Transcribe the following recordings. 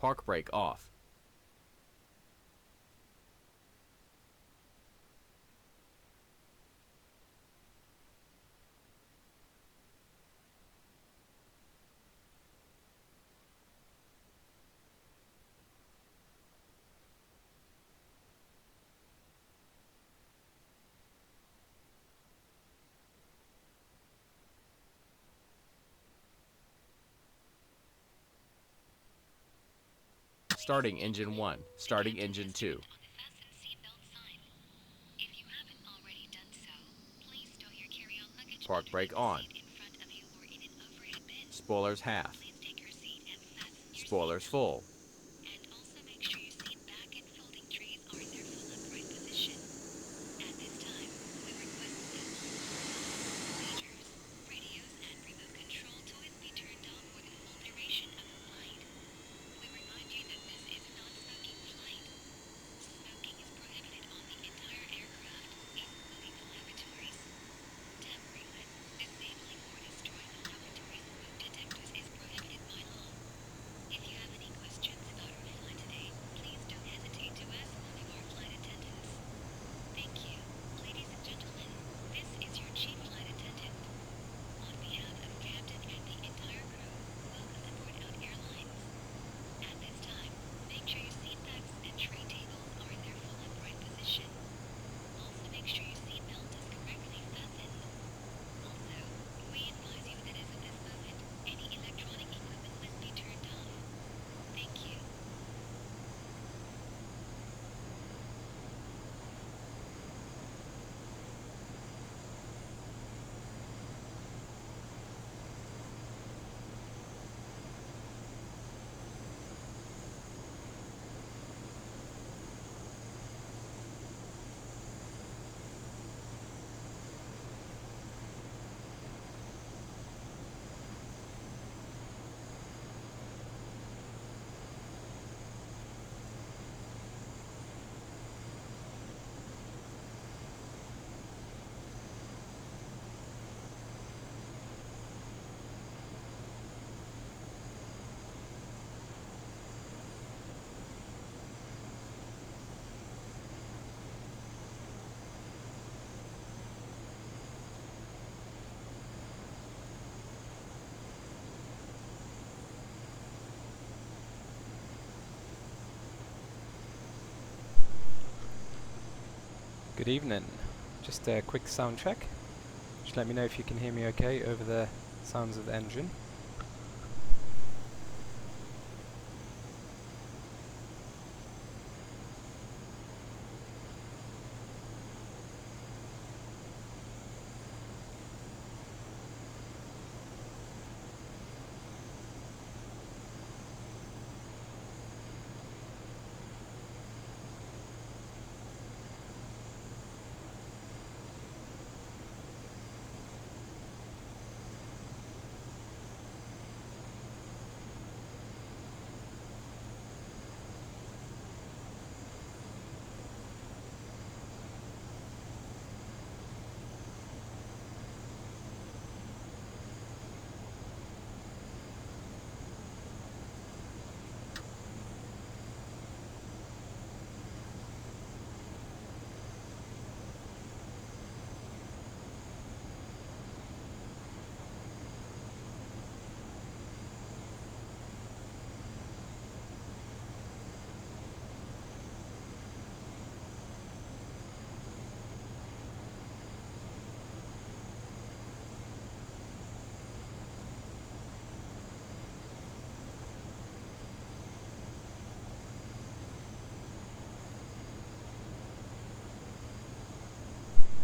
Park brake off. Starting engine 1. Starting engine 2. Park brake on. Spoilers half. Spoilers full. Good evening. Just a quick sound check. Just let me know if you can hear me okay over the sounds of the engine.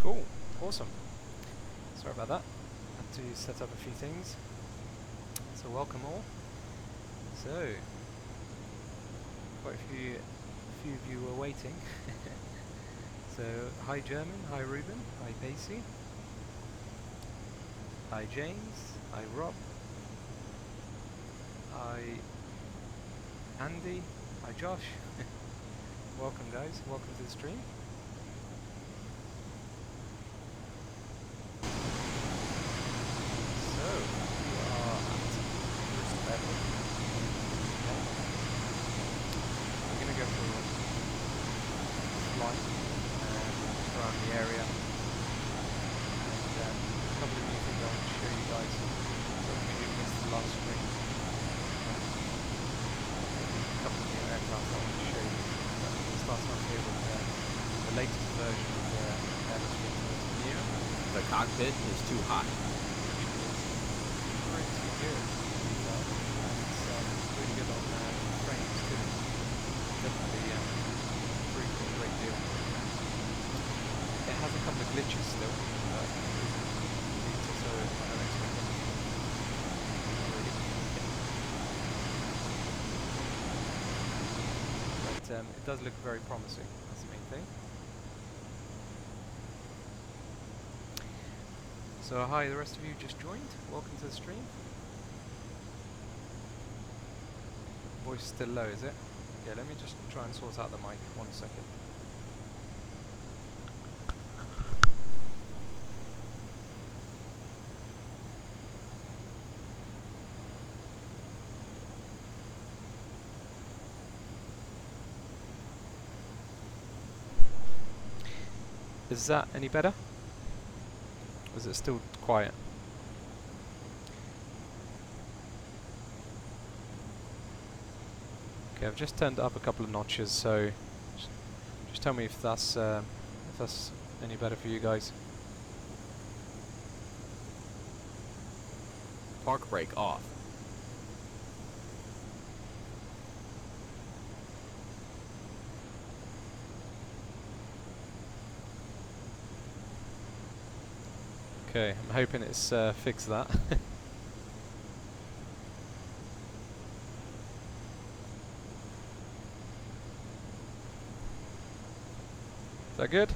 Cool, awesome. Sorry about that. Had to set up a few things. So welcome all. So, quite a few of you were waiting. So, hi German, hi Ruben, hi Pacey, hi James, hi Rob, hi Andy, hi Josh. Welcome guys, welcome to the stream. So, we are at first level. fly just around the area. And a couple of new things I want to show you guys. So if you missed the last stream, a couple of new aircraft I want to show you. So starting off here with the latest version of the A320 Neo. The cockpit is too hot. Pretty good. It's really good on frames too. Definitely improved a great deal. It has a couple of glitches still, but so I don't expect anything really. But it does look very promising. That's the main thing. So hi, the rest of you just joined. Welcome to the stream. Voice still low, is it? Yeah, let me just try and sort out the mic. 1 second. Is that any better? Or is it still quiet? Okay, I've just turned it up a couple of notches, so just tell me if that's any better for you guys. Park brake off. Okay, I'm hoping it's fixed that. Is that good?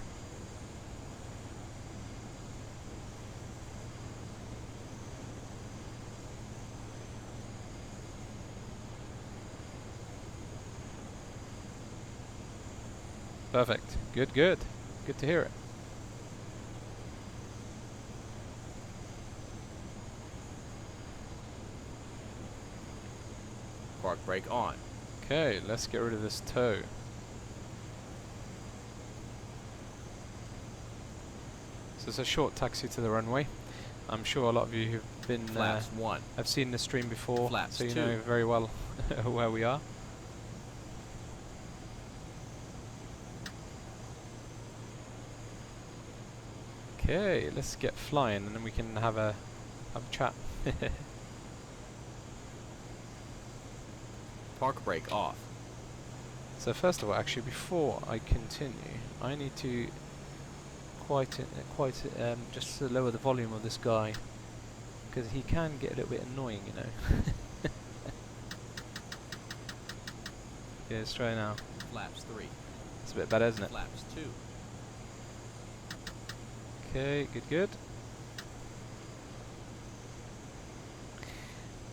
Perfect. Good, good. Good to hear it. Park brake on. Okay, let's get rid of this toe. So it's a short taxi to the runway. I'm sure a lot of you who've been Flaps 1. have seen the stream before, Flaps so you 2. know very well where we are. Okay, let's get flying and then we can have a chat. Park brake off. So first of all, actually, before I continue, I need to just to lower the volume of this guy, because he can get a little bit annoying, you know. Yeah, let's try now. Flaps 3. It's a bit better, isn't it? Flaps 2. Okay, good, good.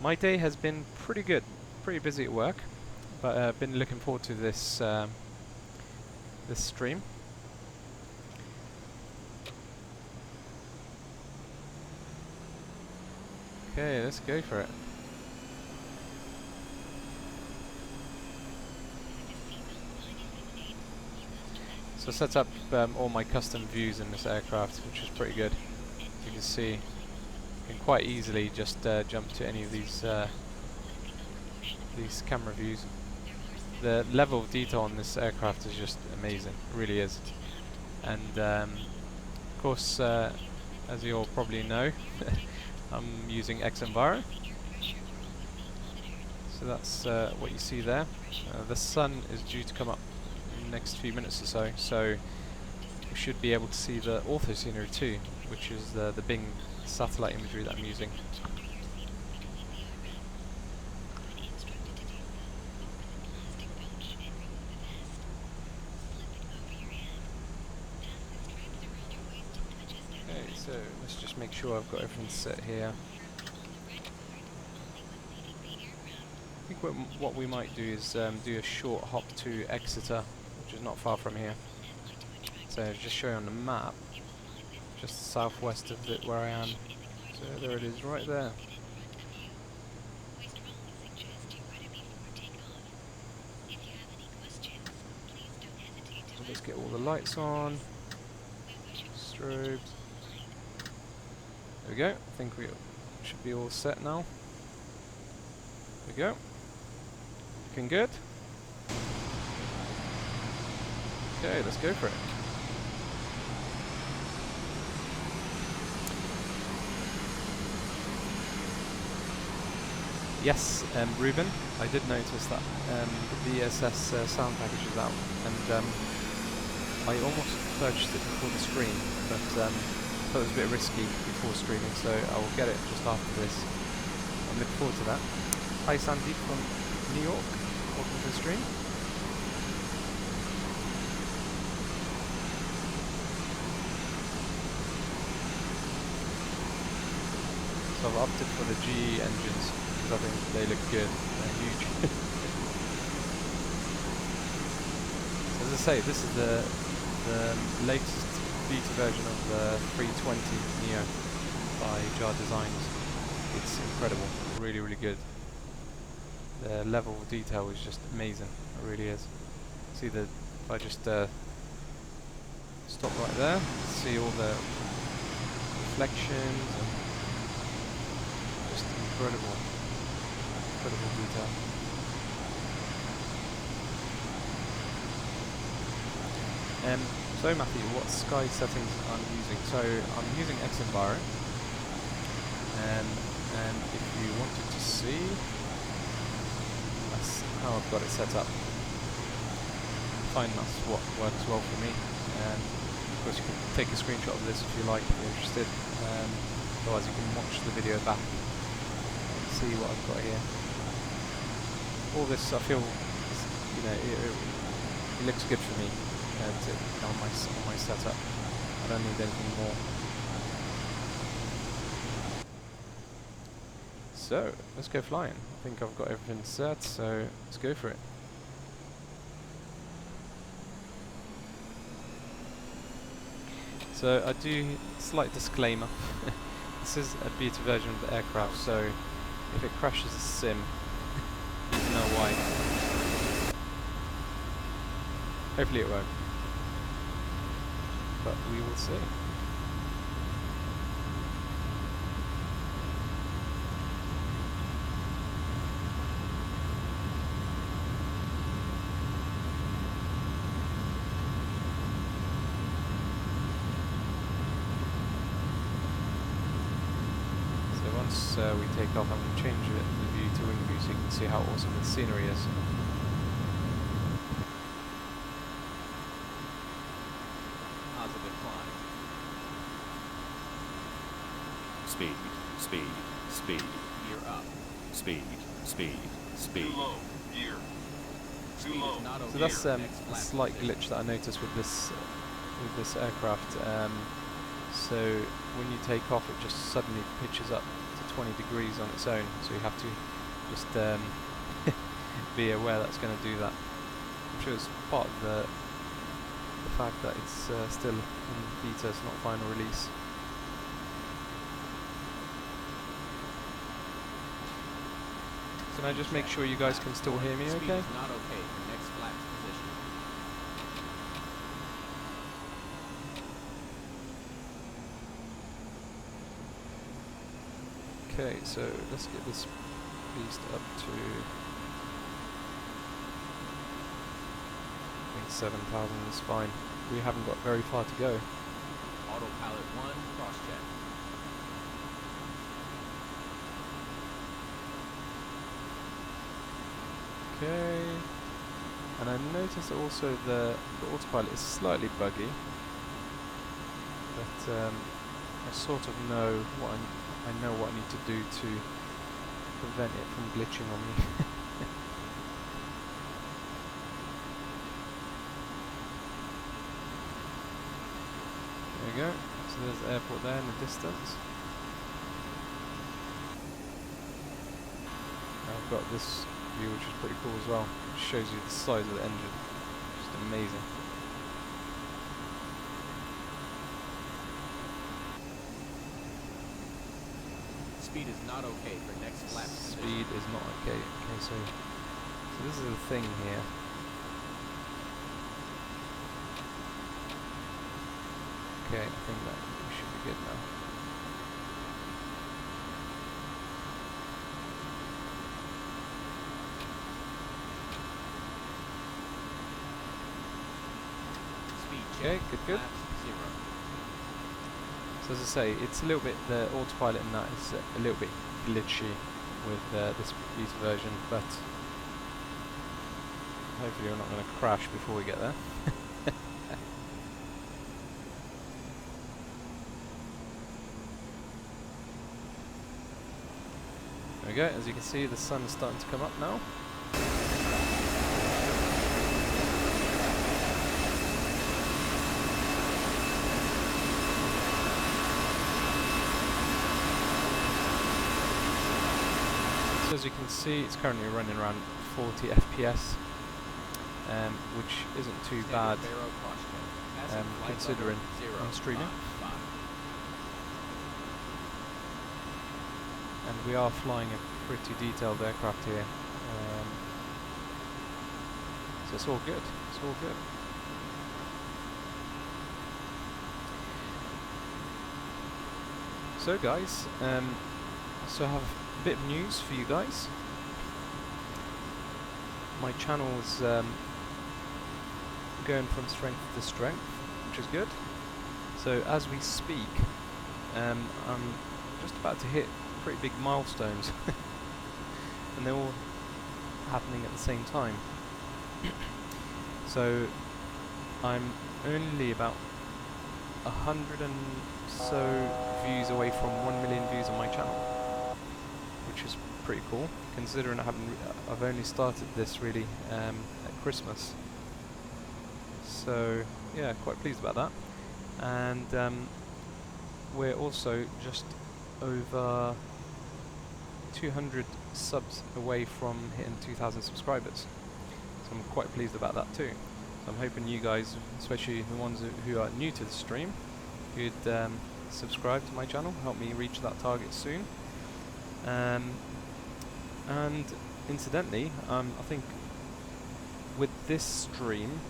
My day has been pretty good, pretty busy at work, but I've been looking forward to this this stream. Okay, let's go for it. So I set up all my custom views in this aircraft, which is pretty good. You can see you can quite easily just jump to any of these camera views. The level of detail on this aircraft is just amazing, it really is. And of course, as you all probably know, I'm using X-Enviro. So that's what you see there. The sun is due to come up in the next few minutes or so, so we should be able to see the ortho scenery too, which is the Bing satellite imagery that I'm using. Okay, so let's just make sure I've got everything set here. I think what we might do is do a short hop to Exeter, which is not far from here. So just show you on the map, just southwest of it where I am. So there it is, right there. let's get all the lights on. Strobes. There we go. I think we should be all set now. There we go. Looking good. Okay, let's go for it. Yes, Ruben, I did notice that the VSS sound package is out, and I almost purchased it before the stream, but thought it was a bit risky before streaming, so I will get it just after this. I'm looking forward to that. Hi Sandeep from New York, welcome to the stream. So I've opted for the GE engines because I think they look good. They're huge. So as I say, this is the latest beta version of the 320 Neo by Jar Designs. It's incredible, really, really good. The level of detail is just amazing. It really is. See the if I just stop right there, see all the reflections and incredible detail. So Matthew, what sky settings I'm using? So I'm using X-Enviro, and if you wanted to see, that's how I've got it set up. Fine, that's what works well for me. Of course, you can take a screenshot of this if you like, if you're interested. Otherwise, you can watch the video back. See what I've got here. All this, I feel, you know, it looks good for me on my setup. I don't need anything more. So let's go flying. I think I've got everything set, so let's go for it. So I do slight disclaimer. This is a beta version of the aircraft, so if it crashes a sim, you know why. Hopefully it won't. But we will see. Once we take off, I'm going to change the view to wing view so you can see how awesome the scenery is. Positive climb. Speed, speed, speed. Gear up. Speed, speed, speed. Too low. Gear. Too Speed low. is not okay. So that's for a next flat slight position. glitch that I noticed with this aircraft. So when you take off, it just suddenly pitches up to 20 degrees on its own. So you have to just be aware that's going to do that. I'm sure it's part of the fact that it's still in beta, it's not final release. Can I just make sure you guys can still hear me Speed okay? is not okay for next flat position. Okay, so let's get this beast up to, I think 7,000 is fine. We haven't got very far to go. Autopilot 1, cross-check. Okay, and I noticed also the autopilot is slightly buggy, but I sort of know what I know what I need to do to prevent it from glitching on me. There we go. So there's the airport there in the distance. I've got this view, which is pretty cool as well. It shows you the size of the engine. Just amazing. Speed is not okay for next flat position. Speed is not okay. Okay, so this is the thing here. Okay, I think that we should be good now. Speed Okay, check. good. Flaps 0. So as I say, it's a little bit, the autopilot in that is a little bit glitchy with this beta version, but hopefully we're not going to crash before we get there. There we go, as you can see the sun is starting to come up now. So as you can see, it's currently running around 40 FPS, which isn't too bad considering I'm streaming. And we are flying a pretty detailed aircraft here, so it's all good. It's all good. So guys, so I have a bit of news for you guys. My channel is going from strength to strength, which is good. So as we speak, I'm just about to hit pretty big milestones, and they're all happening at the same time. So I'm only about 100 and so views away from 1 million views on my channel, which is pretty cool considering I've only started this really at Christmas. So yeah, quite pleased about that. And we're also just over 200 subs away from hitting 2,000 subscribers. So I'm quite pleased about that too. So I'm hoping you guys, especially the ones who are new to the stream, could subscribe to my channel, help me reach that target soon. And incidentally, I think with this stream,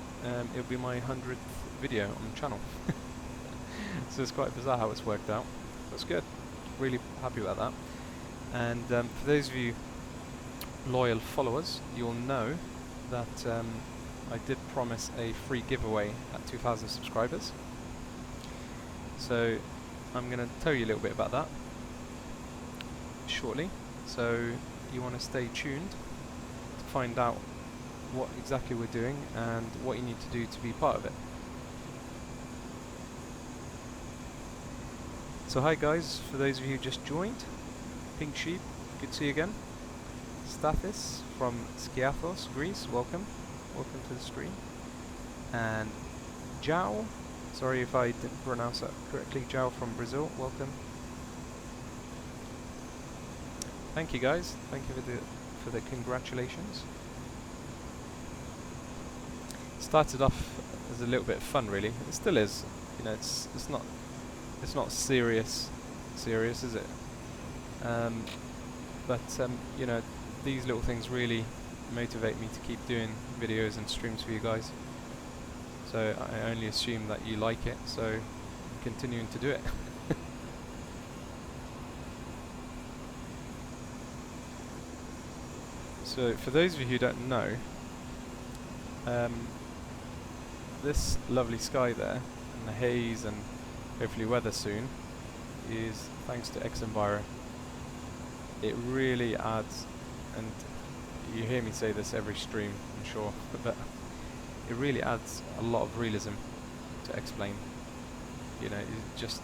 it'll be my 100th video on the channel. So it's quite bizarre how it's worked out. That's good. Really happy about that. And for those of you loyal followers, you'll know that I did promise a free giveaway at 2,000 subscribers. So I'm going to tell you a little bit about that shortly. So you want to stay tuned to find out what exactly we're doing and what you need to do to be part of it. So hi guys, for those of you who just joined, Pink Sheep, good to see you again. Stathis from Skiathos, Greece, welcome. Welcome to the stream. And Jao, sorry if I didn't pronounce that correctly, Jao from Brazil, welcome. Thank you guys, thank you for the congratulations. Started off as a little bit of fun really, it still is, you know, it's not serious, is it? But you know, these little things really motivate me to keep doing videos and streams for you guys. So I only assume that you like it, so I'm continuing to do it. So for those of you who don't know, this lovely sky there, and the haze and hopefully weather soon, is thanks to X-Enviro. It really adds, and you hear me say this every stream, I'm sure, but it really adds a lot of realism to X-Plane. You know, it's just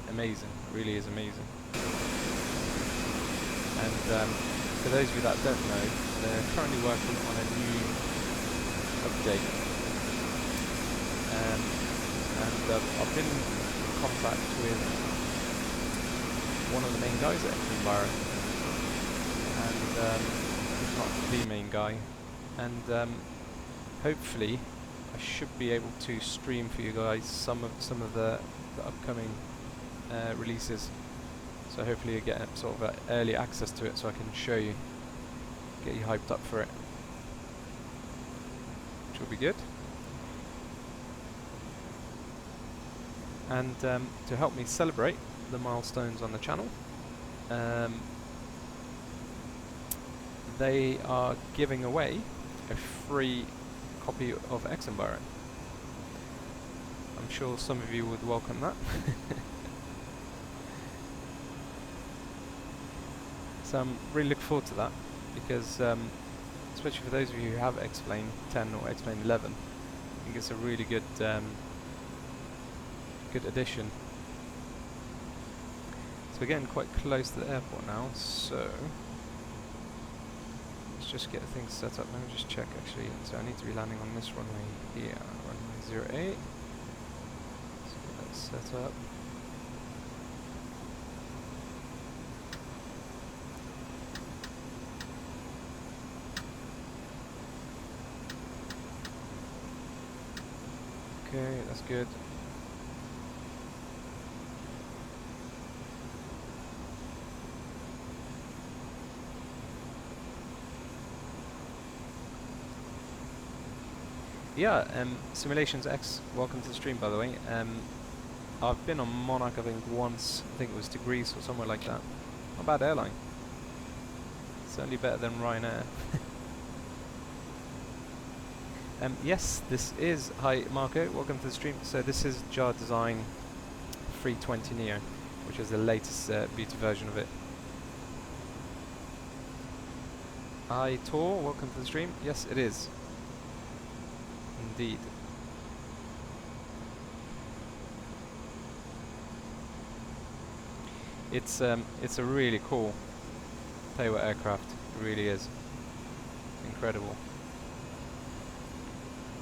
amazing, it really is amazing. And for those of you that don't know, they're currently working on a new update. And I've been in contact with one of the main guys at X-Enviro, and if not the main guy, and hopefully I should be able to stream for you guys some of the upcoming releases. So hopefully you get sort of early access to it, so I can show you, get you hyped up for it, which will be good. And to help me celebrate the milestones on the channel, they are giving away a free copy of X-Enviro. I'm sure some of you would welcome that. So I'm really looking forward to that, because especially for those of you who have X-Plane 10 or X-Plane 11, I think it's a really good good addition. So we're getting quite close to the airport now, so let's just get things set up. Let me just check actually. So I need to be landing on this runway here, runway 08. Let's get that set up. Okay, that's good. Yeah, Simulations X, welcome to the stream, by the way. I've been on Monarch, I think, once. I think it was to Greece or somewhere like that. Not a bad airline. Certainly better than Ryanair. Yes, this is... Hi, Marco, welcome to the stream. So this is Jar Design A320 Neo, which is the latest beta version of it. Hi, Tor, welcome to the stream. Yes, it is. Indeed. It's a really cool payload aircraft. It really is incredible.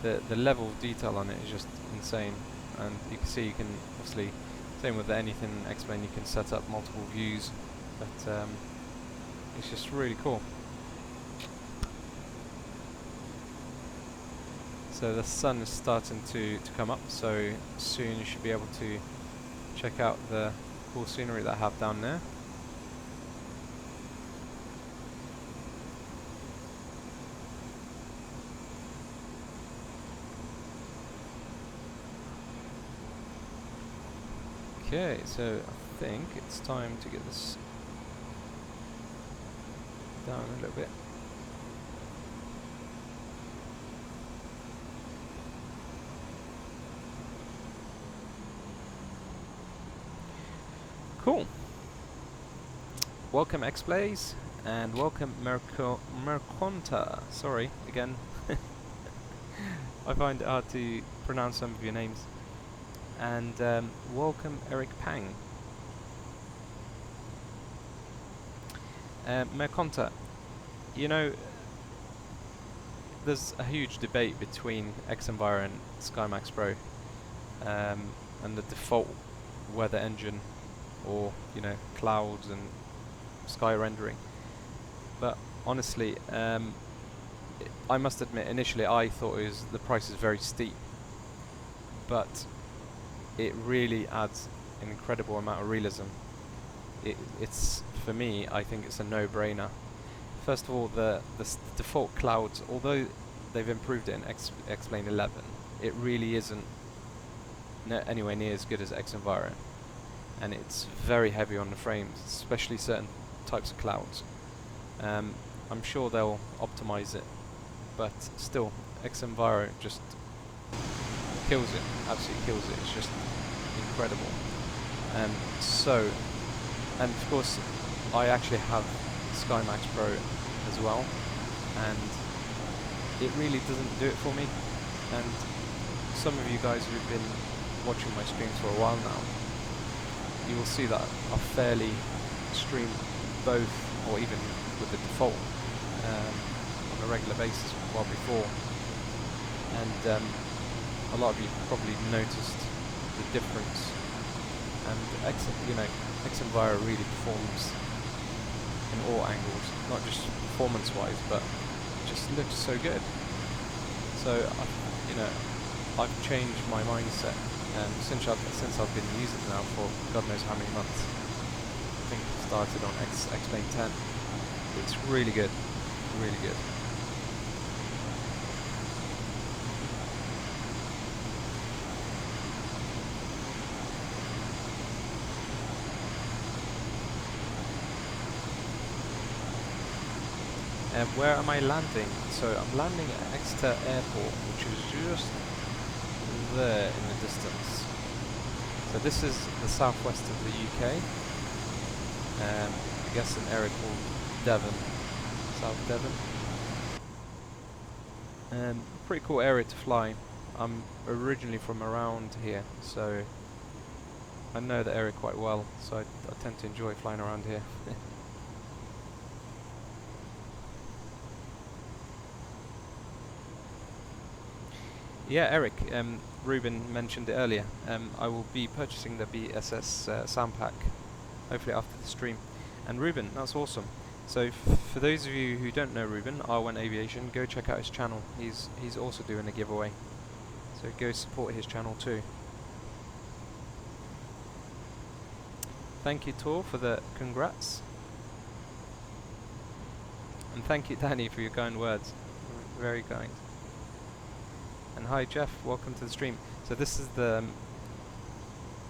The level of detail on it is just insane, and you can see, you can obviously, same with anything X-Plane, you can set up multiple views, but it's just really cool. So the sun is starting to come up, so soon you should be able to check out the cool scenery that I have down there. Okay, so I think it's time to get this down a little bit. Cool. Welcome X-Blaze, and welcome Merconta. Sorry, again. I find it hard to pronounce some of your names. And welcome Eric Pang. Merconta, you know, there's a huge debate between X-Enviro and SkyMax Pro, and the default weather engine, or clouds and sky rendering. But honestly, I must admit, initially I thought the price is very steep, but it really adds an incredible amount of realism. It's, for me, I think it's a no-brainer. First of all, the default clouds, although they've improved it in X-Plane 11, it really isn't anywhere near as good as X-Enviro. And it's very heavy on the frames, especially certain types of clouds. I'm sure they'll optimize it, but still, X-Enviro just kills it, absolutely kills it. It's just incredible. And of course, I actually have SkyMax Pro as well, and it really doesn't do it for me. And some of you guys who've been watching my streams for a while now, you will see that I fairly stream both, or even with the default, on a regular basis while before. And a lot of you probably noticed the difference. And X-Enviro really performs in all angles, not just performance-wise, but it just looks so good. So I've changed my mindset. Since I've been using it now for God knows how many months. I think it started on X-Plane 10. It's really good, really good. Where am I landing? So I'm landing at Exeter Airport, which is just there in the distance. So this is the southwest of the UK. I guess an area called Devon, South Devon. Pretty cool area to fly. I'm originally from around here, so I know the area quite well, so I tend to enjoy flying around here. Yeah, Eric, Ruben mentioned it earlier. I will be purchasing the BSS sound pack, hopefully after the stream. And Ruben, that's awesome. So for those of you who don't know Ruben, R1 Aviation, go check out his channel. He's also doing a giveaway, so go support his channel too. Thank you, Tor, for the congrats. And thank you, Danny, for your kind words. Very kind. And hi, Jeff. Welcome to the stream. So this is the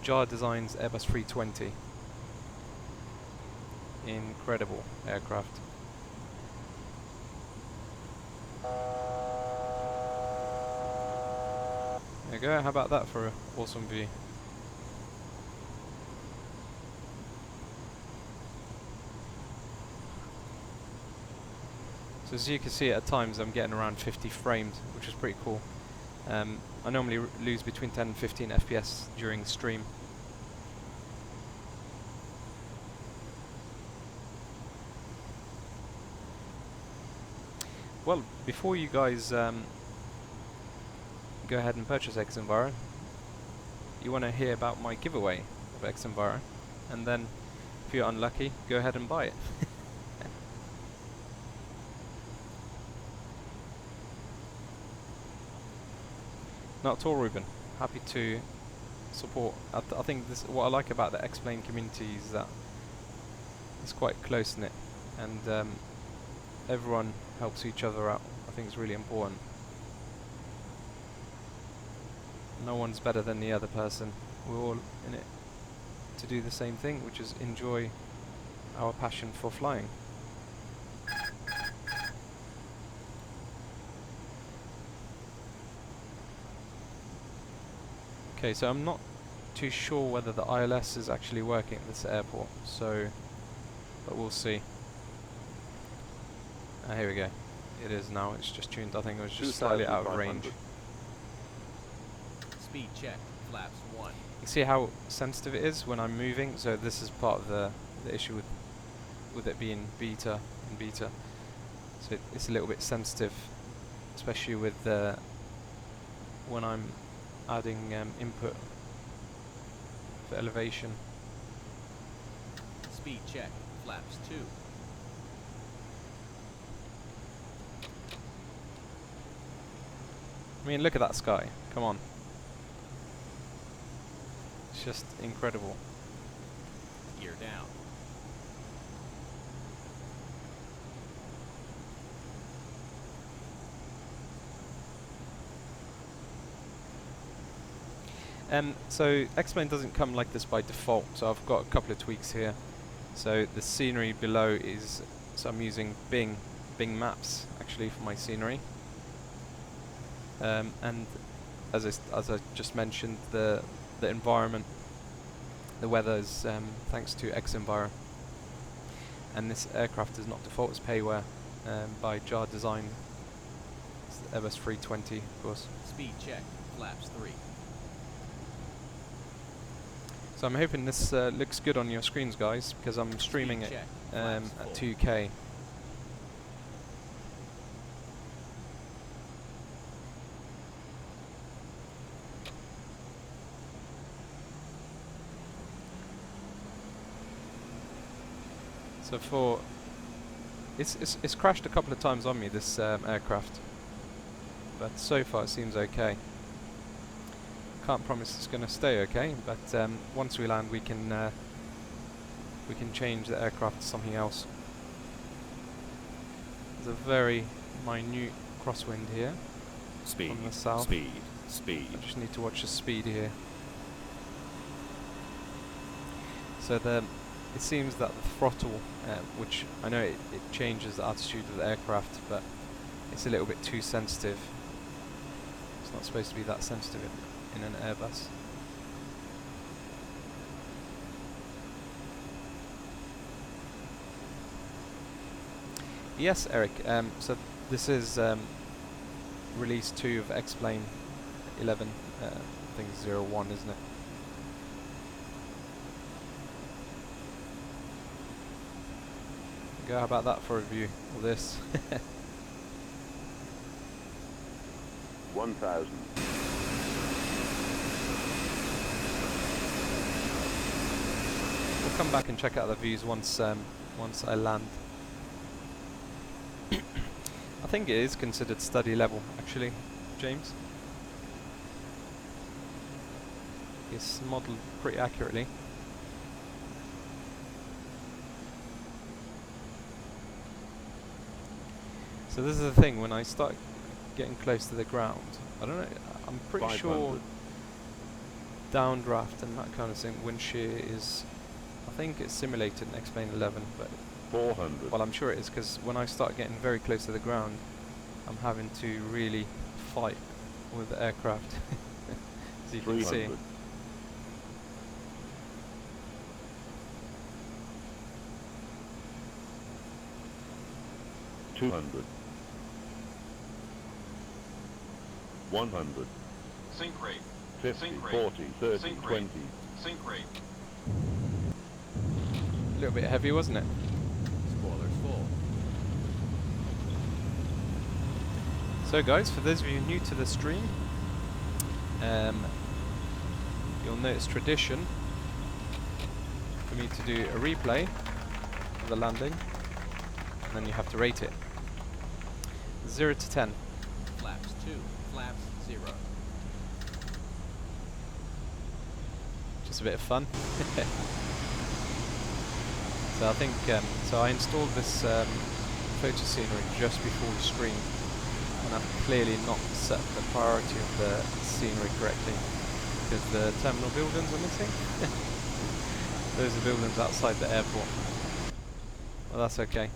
JAR Designs Airbus 320. Incredible aircraft. There you go. How about that for an awesome view? So as you can see, at times I'm getting around 50 frames, which is pretty cool. I normally lose between 10 and 15 FPS during the stream. Well, before you guys go ahead and purchase X-Enviro, you want to hear about my giveaway of X-Enviro, and then if you're unlucky, go ahead and buy it. Not at all, Ruben. Happy to support. I think this, what I like about the X-Plane community is that it's quite close-knit, and everyone helps each other out. I think it's really important. No one's better than the other person. We're all in it to do the same thing, which is enjoy our passion for flying. Okay, so I'm not too sure whether the ILS is actually working at this airport, so but we'll see. Here we go. It is now. It's just tuned. I think it was just slightly out of range. Speed check. Flaps 1. You see how sensitive it is when I'm moving? So this is part of the issue with it being beta and beta. So it's a little bit sensitive, especially with when I'm adding input for elevation. Speed check. Flaps 2. I mean, look at that sky. Come on. It's just incredible. Gear down. So X-Plane doesn't come like this by default, so I've got a couple of tweaks here. So the scenery below is, so I'm using Bing Maps actually for my scenery. And as I just mentioned, the environment, the weather is thanks to X-Enviro. And this aircraft is not default, it's payware by JAR Design. It's the Airbus 320, of course. Speed check. Flaps 3. So I'm hoping this looks good on your screens, guys, because I'm streaming it at 2K. So it's crashed a couple of times on me, this aircraft, but so far it seems okay. Can't promise it's going to stay okay, but once we land, we can change the aircraft to something else. There's a very minute crosswind here. Speed. From the south. Speed. I just need to watch the speed here. So the it seems that the throttle, which I know it changes the altitude of the aircraft, but it's a little bit too sensitive. It's not supposed to be that sensitive in an Airbus. Yes, Eric. So this is release 2 of X-Plane 11. I think 01, isn't it? Go, how about that for a review of this? 1,000. We'll come back and check out the views once I land. I think it is considered study level, actually, James. It's modelled pretty accurately. So this is the thing, when I start getting close to the ground, I don't know, I'm pretty sure downdraft and that kind of thing, wind shear is, I think it's simulated in X-Plane 11, but 400. well, I'm sure it is, because when I start getting very close to the ground, I'm having to really fight with the aircraft, as you can see. 300. 200. 100. Sink rate. 50, Sink rate. 40, 30, Sink 20. rate. Sink rate. A little bit heavy, wasn't it? Spoilers full. So guys, for those of you new to the stream, you'll notice tradition for me to do a replay of the landing, and then you have to rate it. 0 to 10. Flaps 2. Flaps 0. Just a bit of fun. So I think, so I installed this photo scenery just before the stream, and I've clearly not set the priority of the scenery correctly, because the terminal buildings are missing. Those are buildings outside the airport. Well, that's okay.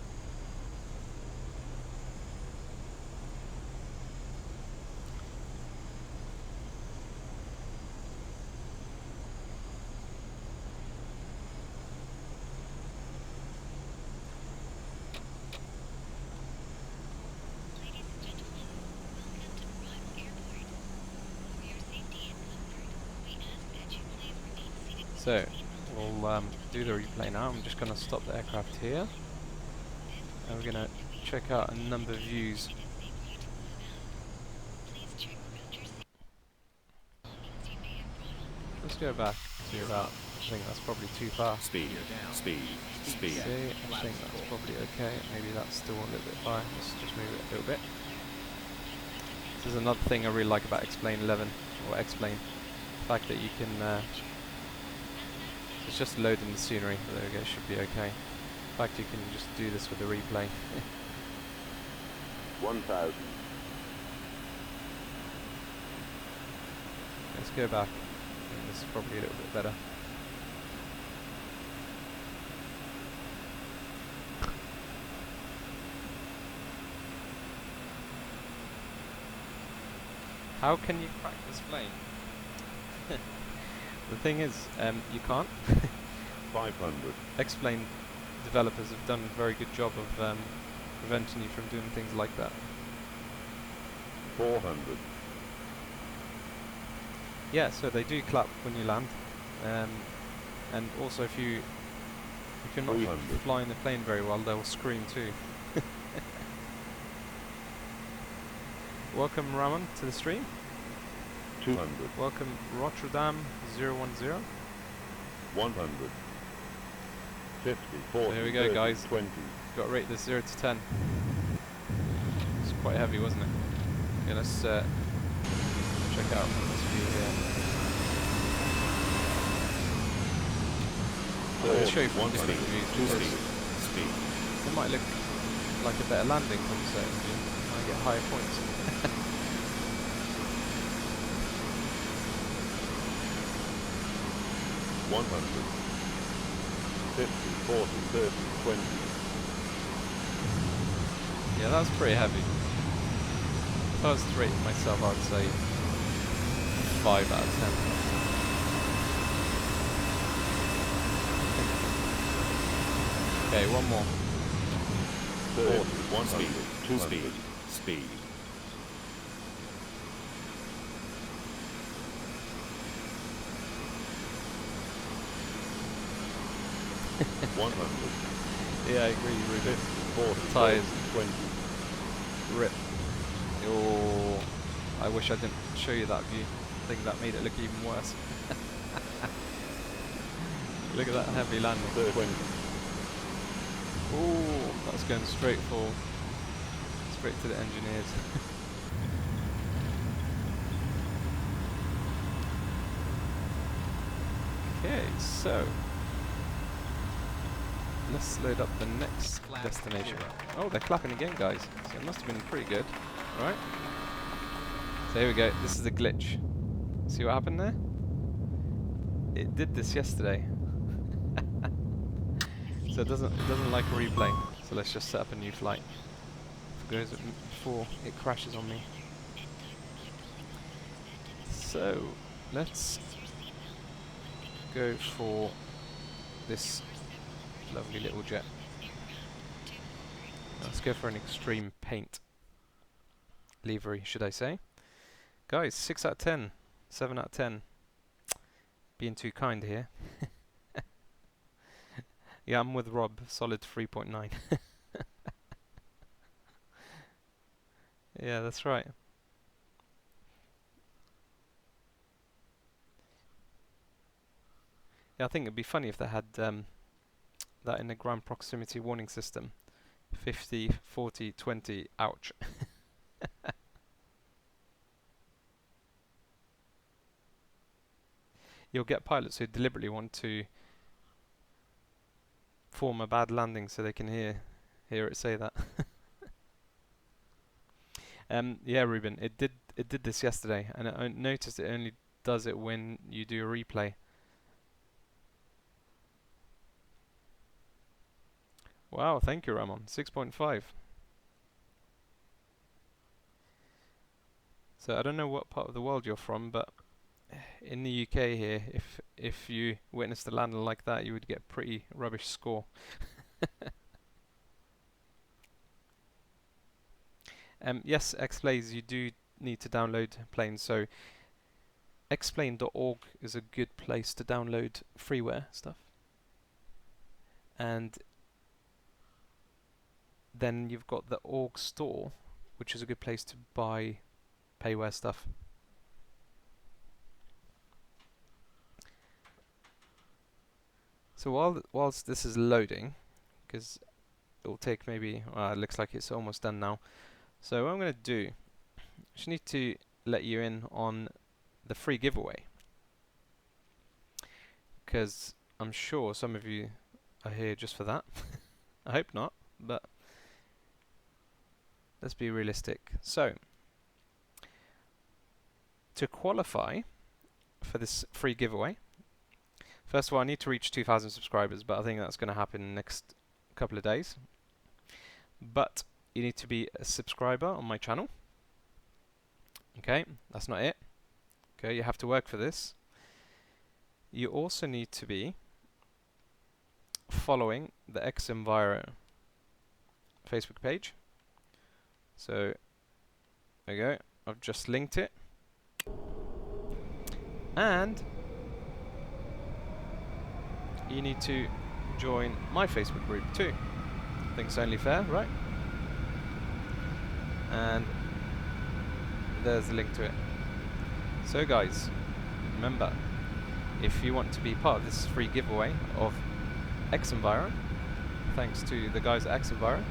So, we'll do the replay now. I'm just going to stop the aircraft here, and we're going to check out a number of views. Let's go back to about, I think that's probably too fast. Speed, speed, speed. See, I think that's probably okay. Maybe that's still a little bit high. Let's just move it a little bit. This is another thing I really like about X-Plane 11, or X-Plane. The fact that you can it's just loading the scenery. There we go, should be okay. In fact, you can just do this with the replay. 1,000. Let's go back. I think this is probably a little bit better. How can you crack this plane? The thing is, you can't. 500. X-Plane developers have done a very good job of preventing you from doing things like that. 400. Yeah, so they do clap when you land, and also if you're not 300. flying the plane very well, they'll scream too. Welcome Ramon to the stream. 200. Welcome Rotterdam 010. 100. 50, 40, There we go, 30, guys. 20. Got to rate this 0 to 10. It's quite heavy, wasn't it? Okay, let's check out this view here. I'm going to show you from different views because Speed. it might look like a better landing from a certain view. I get higher points. 100. 50, 40, 30, 20. Yeah, that's pretty heavy. If I was to rate myself, I'd say 5 out of 10. Okay, one more. 30, 1 speed, 2 100, speed, speed. Yeah, I agree, Ruben. 40, Tyres 20. rip. Oh, I wish I didn't show you that view. I think that made it look even worse. Look at that heavy landing. 20. Oh, that's going straight to the engineers. Okay, so let's load up the next destination. Oh, they're clapping again, guys. So it must have been pretty good. Right. So here we go. This is the glitch. See what happened there? It did this yesterday. So it doesn't like a replay. So let's just set up a new flight. Before it crashes on me. So let's go for this lovely little jet. Let's go for an extreme paint livery, should I say. Guys, 6 out of 10, 7 out of 10. Being too kind here. Yeah, I'm with Rob, solid 3.9. Yeah, that's right. Yeah, I think it'd be funny if they had that in the ground proximity warning system. 50, 40, 20, ouch. You'll get pilots who deliberately want to form a bad landing so they can hear it say that. Yeah, Ruben, it did this yesterday, and I noticed it only does it when you do a replay. Wow, thank you, Ramon. 6.5. So I don't know what part of the world you're from, but in the UK here, if you witnessed a landing like that, you would get a pretty rubbish score. Yes, Xplays, you do need to download planes. So xplane.org is a good place to download freeware stuff. And then you've got the org store, which is a good place to buy payware stuff. So whilst this is loading, because it will take maybe, it looks like it's almost done now. So what I'm going to do, I just need to let you in on the free giveaway, because I'm sure some of you are here just for that. I hope not, but let's be realistic. So to qualify for this free giveaway, first of all, I need to reach 2,000 subscribers, but I think that's going to happen in the next couple of days. But you need to be a subscriber on my channel. Okay, that's not it. Okay, you have to work for this. You also need to be following the X-Enviro Facebook page. So there you go. I've just linked it. And you need to join my Facebook group too. I think it's only fair, right? And there's the link to it. So guys, remember, if you want to be part of this free giveaway of X-Enviro, thanks to the guys at X-Enviro,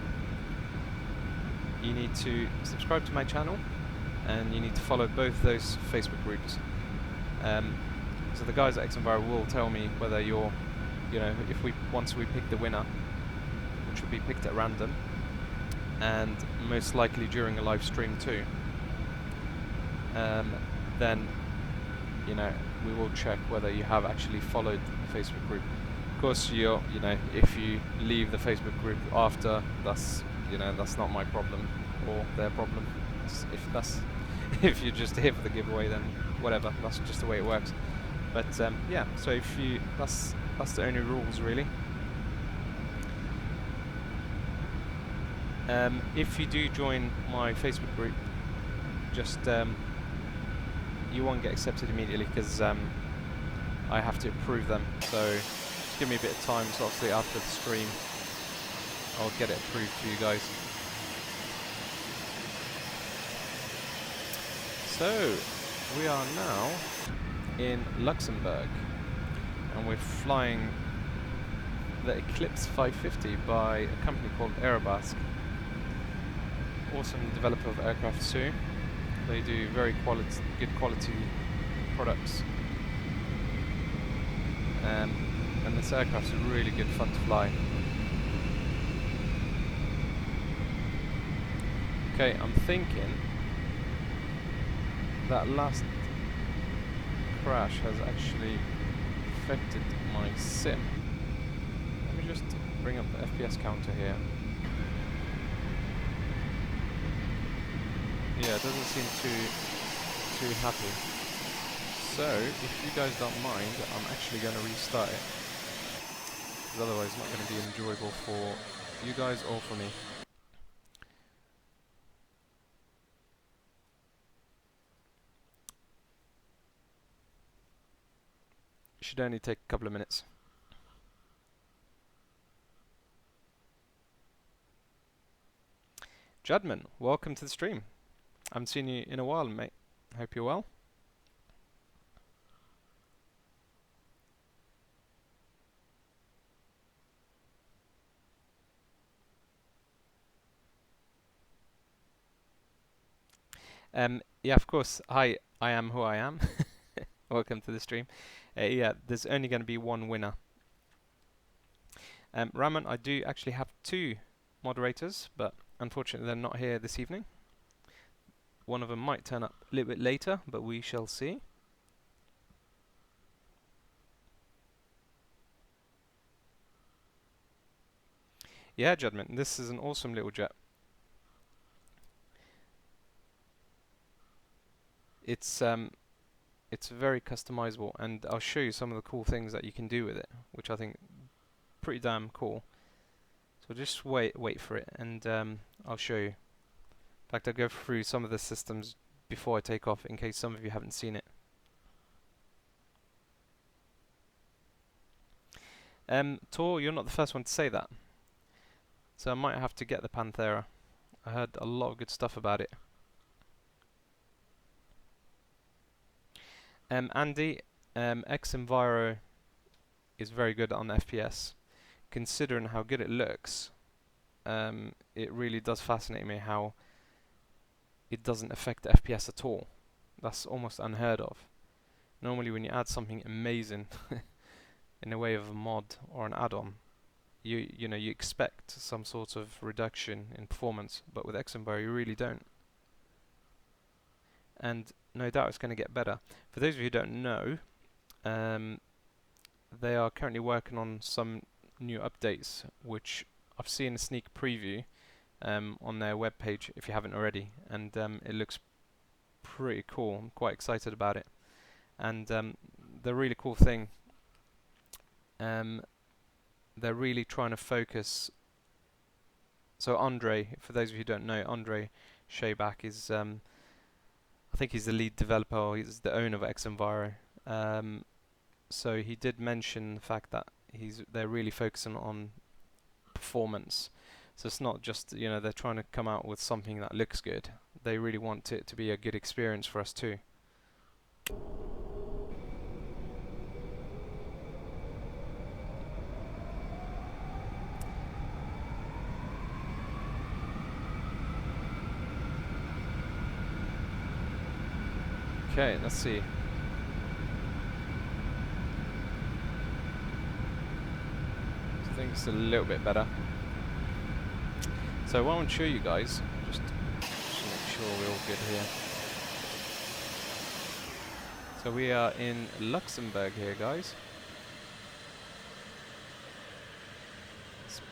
you need to subscribe to my channel and you need to follow both those Facebook groups. So the guys at X-Enviro will tell me whether you're, if once we pick the winner, which will be picked at random, and most likely during a live stream too, then we will check whether you have actually followed the Facebook group. course, you know, if you leave the Facebook group after, that's, you know, that's not my problem or their problem. If that's if you're just here for the giveaway, then whatever. That's just the way it works. But yeah, so if you, that's the only rules really. If you do join my Facebook group, just you won't get accepted immediately because I have to approve them. So just give me a bit of time. So obviously after the stream, I'll get it approved for you guys. So we are now in Luxembourg, and we're flying the Eclipse 550 by a company called Aerobasque. Awesome developer of aircraft too. They do very good quality products, and this aircraft is really good fun to fly. Okay, I'm thinking that last crash has actually affected my sim. Let me just bring up the FPS counter here. Yeah, it doesn't seem too happy. So, if you guys don't mind, I'm actually going to restart it. Because otherwise it's not going to be enjoyable for you guys or for me. It should only take a couple of minutes. Judman, welcome to the stream. I haven't seen you in a while, mate. Hope you're well. Yeah, of course. Hi, I am who I am. Welcome to the stream. Yeah, there's only going to be one winner. Raman, I do actually have 2 moderators, but unfortunately they're not here this evening. One of them might turn up a little bit later, but we shall see. Yeah, Judman, this is an awesome little jet. It's very customizable, and I'll show you some of the cool things that you can do with it, which I think pretty damn cool. So just wait for it, and I'll show you. In fact, I'll go through some of the systems before I take off, in case some of you haven't seen it. Tor, you're not the first one to say that, so I might have to get the Panthera. I heard a lot of good stuff about it. Andy, X-Enviro is very good on FPS. Considering how good it looks, it really does fascinate me how it doesn't affect the FPS at all. That's almost unheard of. Normally when you add something amazing in a way of a mod or an add-on, you know, you expect some sort of reduction in performance, but with X-Enviro you really don't. And no doubt it's going to get better. For those of you who don't know, they are currently working on some new updates, which I've seen a sneak preview on their webpage if you haven't already, and it looks pretty cool. I'm quite excited about it. And the really cool thing, they're really trying to focus. So Andre, for those of you who don't know, Andre Shayback is, I think he's the lead developer, or he's the owner of X-Enviro. So he did mention the fact that they're really focusing on performance. So it's not just, you know, they're trying to come out with something that looks good. They really want it to be a good experience for us too. Okay, let's see. I think it's a little bit better. So what I want to show you guys, just to make sure we're all good here. So we are in Luxembourg here, guys.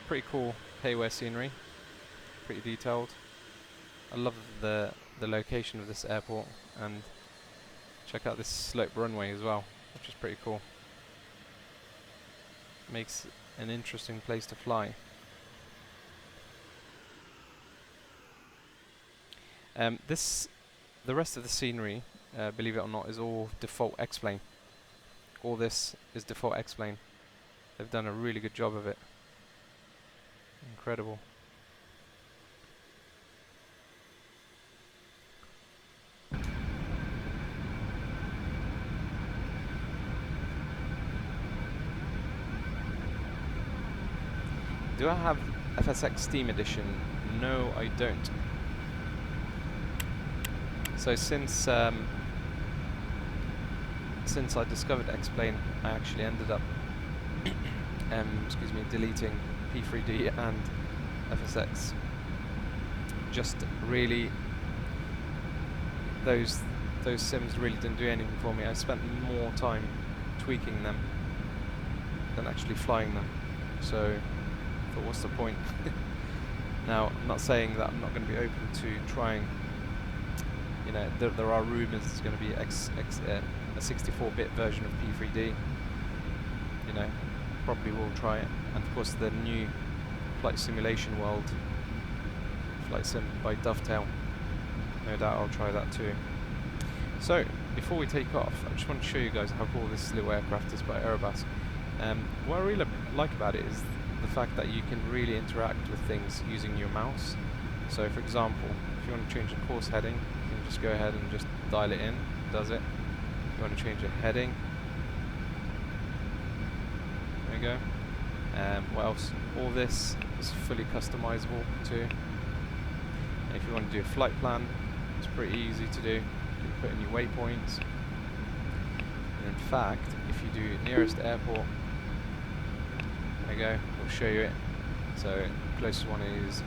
pretty cool haywire scenery, pretty detailed. I love the location of this airport, and check out this slope runway as well, which is pretty cool. Makes an interesting place to fly. The rest of the scenery, believe it or not, is all default X-plane. All this is default X-plane. They've done a really good job of it. Incredible. Do I have FSX Steam Edition? No, I don't. So since I discovered X-Plane, I actually ended up deleting P3D and FSX. Just really, those sims really didn't do anything for me. I spent more time tweaking them than actually flying them. So I thought, what's the point? Now, I'm not saying that I'm not going to be open to trying. You know, there are rumours there's going to be a 64-bit version of P3D. You know, probably will try it. And of course, the new Flight Simulation World Flight Sim by Dovetail. No doubt I'll try that too. So, before we take off, I just want to show you guys how cool this little aircraft is by Airbus. What I really like about it is the fact that you can really interact with things using your mouse. So, for example, if you want to change the course heading, you can just go ahead and just dial it in. It does it. If you want to change the heading, there you go. What else? All this is fully customizable too. And if you want to do a flight plan, it's pretty easy to do. You can put in your waypoints. And in fact, if you do nearest airport, there you go, we'll show you it. So the closest one is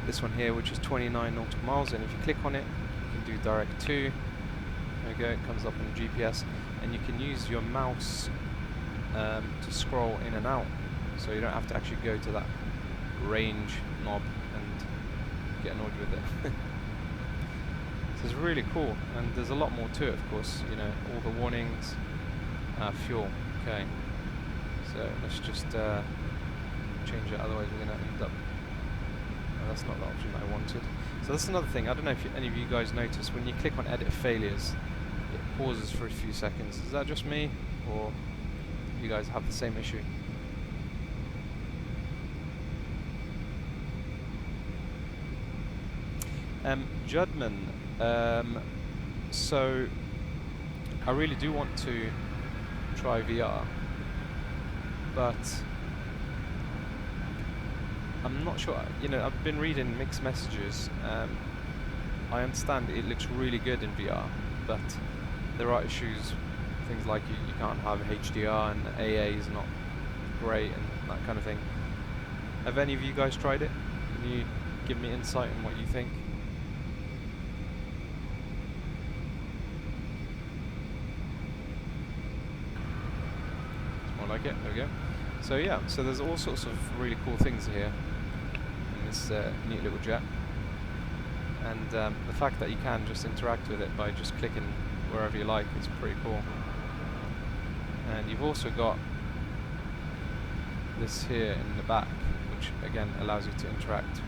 this one here, which is 29 nautical miles, and if you click on it, you can do direct to. There you go, it comes up on the GPS, and you can use your mouse to scroll in and out, so you don't have to actually go to that range knob and get annoyed with it. So it's really cool, and there's a lot more to it, of course. You know, all the warnings, fuel. Okay, so let's just change it, otherwise we're going to end up. Oh, that's not the option that I wanted. So that's another thing. I don't know if any of you guys notice when you click on edit failures, it pauses for a few seconds. Is that just me, or you guys have the same issue? Judman, so I really do want to try VR, but I'm not sure. You know, I've been reading mixed messages. I understand it looks really good in VR, but there are issues. Things like you can't have HDR, and AA is not great, and that kind of thing. Have any of you guys tried it? Can you give me insight on what you think? It's more like it. There we go. So yeah, so there's all sorts of really cool things here in this neat little jet, and the fact that you can just interact with it by just clicking wherever you like is pretty cool. And you've also got this here in the back, which again allows you to interact.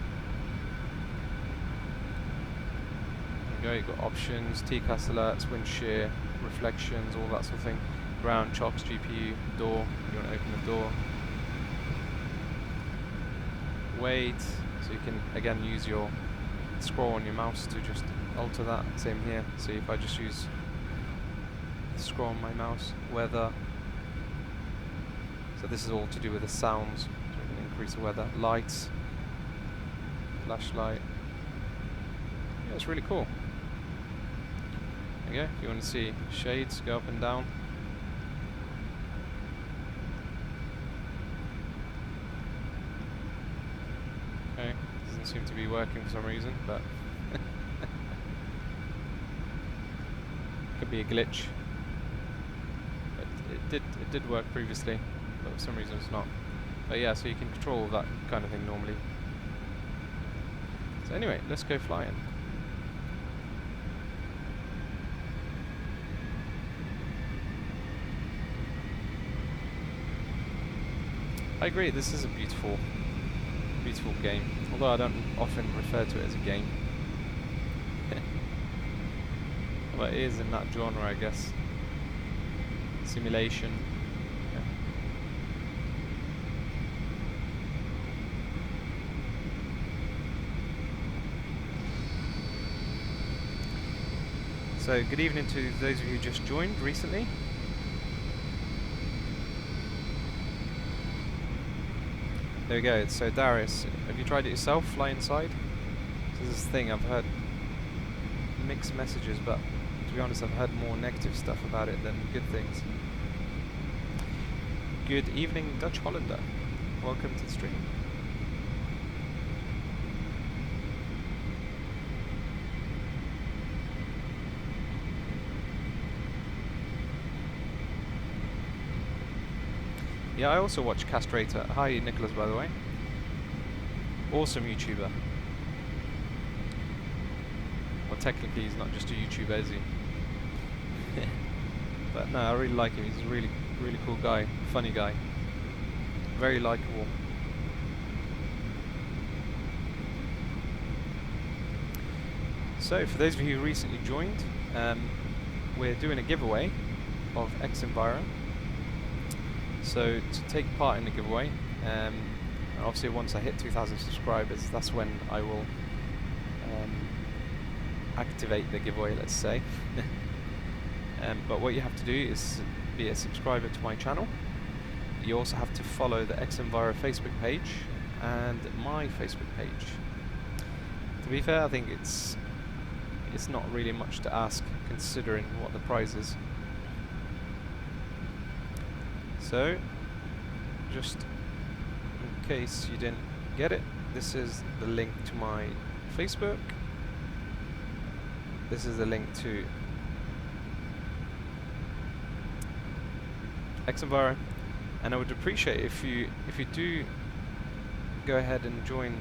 There you go, you've got options, TCAS alerts, wind shear, reflections, all that sort of thing. Ground, chocks, GPU, door, you want to open the door. Wait, so you can again use your scroll on your mouse to just alter that. Same here, so if I just use scroll on my mouse, weather. So this is all to do with the sounds, so we can increase the weather. Lights, flashlight. Yeah, it's really cool. There you go. If you want to see shades, go up and down. Okay, doesn't seem to be working for some reason, but could be a glitch. But it did work previously, but for some reason it's not. But yeah, so you can control that kind of thing normally. So anyway, let's go flying. I agree, this is a beautiful game. Although I don't often refer to it as a game. But it is in that genre, I guess. Simulation. Yeah. So, good evening to those of you who just joined recently. There we go. So, Darius, have you tried it yourself? Fly inside? So this is the thing, I've heard mixed messages, but to be honest, I've heard more negative stuff about it than good things. Good evening, Dutch Hollander. Welcome to the stream. Yeah, I also watch Castrator. Hi, Nicholas, by the way. Awesome YouTuber. Well, technically, he's not just a YouTuber, is he? But no, I really like him. He's a really, really cool guy. Funny guy. Very likable. So, for those of you who recently joined, we're doing a giveaway of X-Enviro. So to take part in the giveaway, obviously once I hit 2,000 subscribers, that's when I will activate the giveaway, let's say. But what you have to do is be a subscriber to my channel. You also have to follow the X-Enviro Facebook page and my Facebook page. To be fair, I think it's not really much to ask considering what the prize is. So, just in case you didn't get it, this is the link to my Facebook. This is the link to X-Enviro, and I would appreciate if you do go ahead and join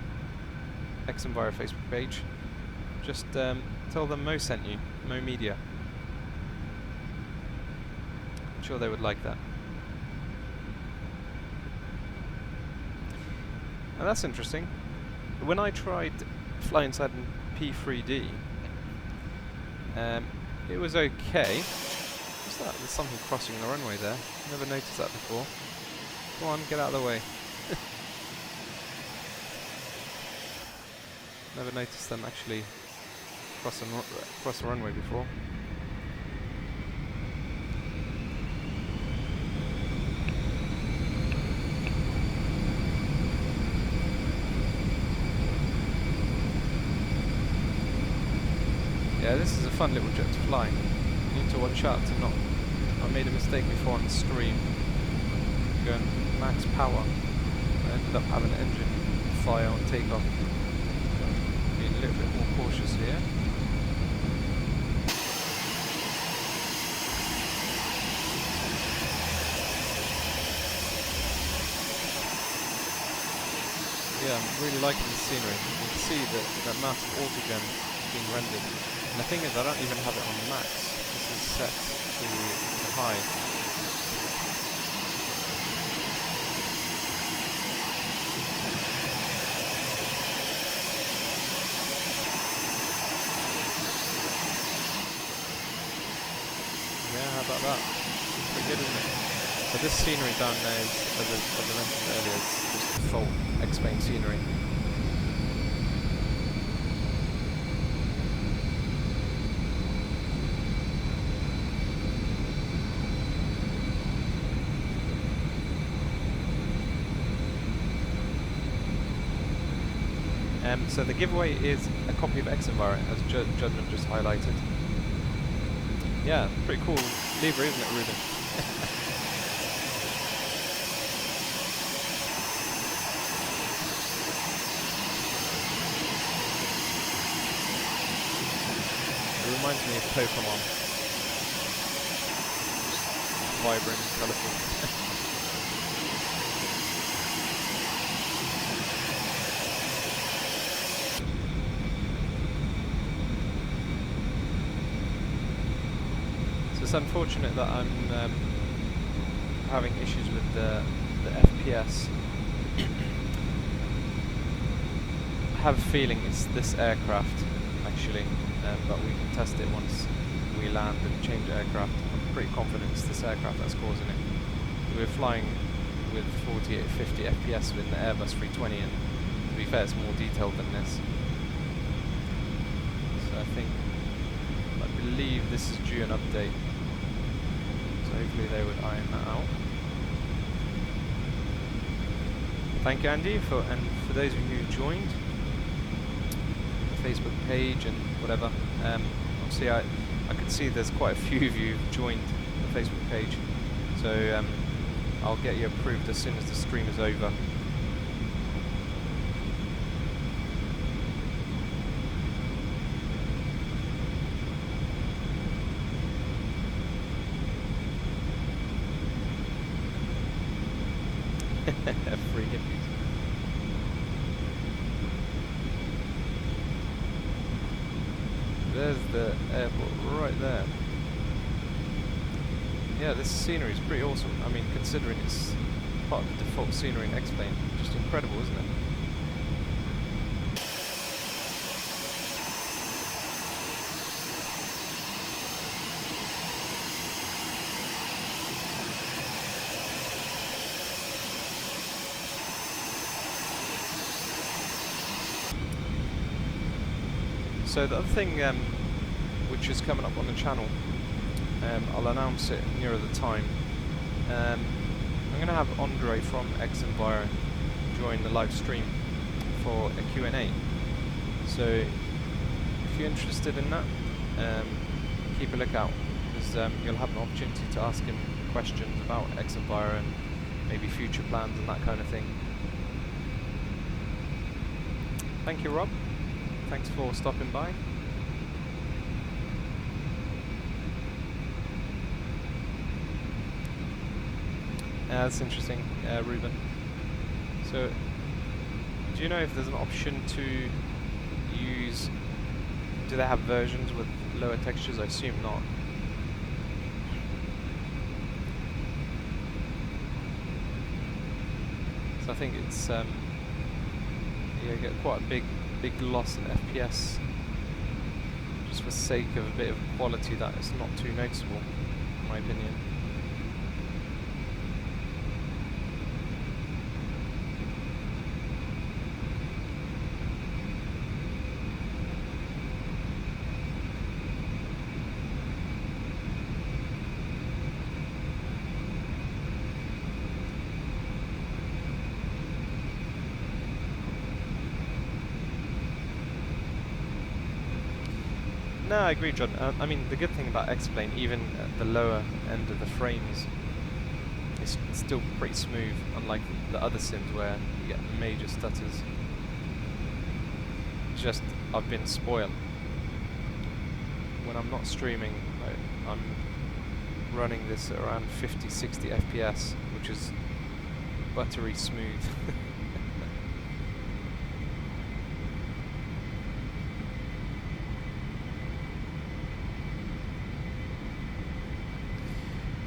X-Enviro Facebook page. Just tell them Mo sent you, Mo Media. I'm sure they would like that. And that's interesting. When I tried Fly Inside in P3D, it was okay. What's that? There's something crossing the runway there. Never noticed that before. Come on, get out of the way. Never noticed them actually cross the runway before. Yeah, this is a fun little jet to fly. You need to watch out to not... I made a mistake before on the stream. Going max power. I ended up having an engine fire on takeoff. Being a little bit more cautious here. Yeah, I'm really liking the scenery. You can see that massive autogen being rendered. And the thing is, I don't even have it on max. This is set to high. Yeah, how about that? Pretty good, isn't it? So this scenery down there is, as I mentioned earlier, is just default X-Plane scenery. So the giveaway is a copy of X-Enviro, as Judgment just highlighted. Yeah, pretty cool lever, isn't it, Ruben? It reminds me of Pokemon. Vibrant, colourful. just unfortunate that I'm having issues with the FPS. I have a feeling it's this aircraft actually, but we can test it once we land and change aircraft. I'm pretty confident it's this aircraft that's causing it. We're flying with 48, 50 FPS in the Airbus 320, and to be fair, it's more detailed than this. So I believe this is due an update. So hopefully they would iron that out. Thank you, Andy, and for those of you who joined the Facebook page and whatever. Obviously, I can see there's quite a few of you who've joined the Facebook page. So I'll get you approved as soon as the stream is over. Free hippies. There's the airport right there. Yeah, this scenery is pretty awesome. I mean, considering it's part of the default scenery in X-Plane, just incredible, isn't it? So the other thing which is coming up on the channel, I'll announce it nearer the time. I'm going to have Andre from X-Enviro join the live stream for a Q&A. So if you're interested in that, keep a lookout, because you'll have an opportunity to ask him questions about X-Enviro and maybe future plans and that kind of thing. Thank you, Rob. Thanks for stopping by. That's interesting, Ruben. So, do you know if there's an option to use... Do they have versions with lower textures? I assume not. So I think it's... yeah, you get quite a big loss in FPS, just for sake of a bit of quality that is not too noticeable, in my opinion. No, I agree, John. I mean, the good thing about X-Plane, even at the lower end of the frames, it's still pretty smooth, unlike the other sims where you get major stutters. It's just, I've been spoiled. When I'm not streaming, I'm running this at around 50-60 FPS, which is buttery smooth.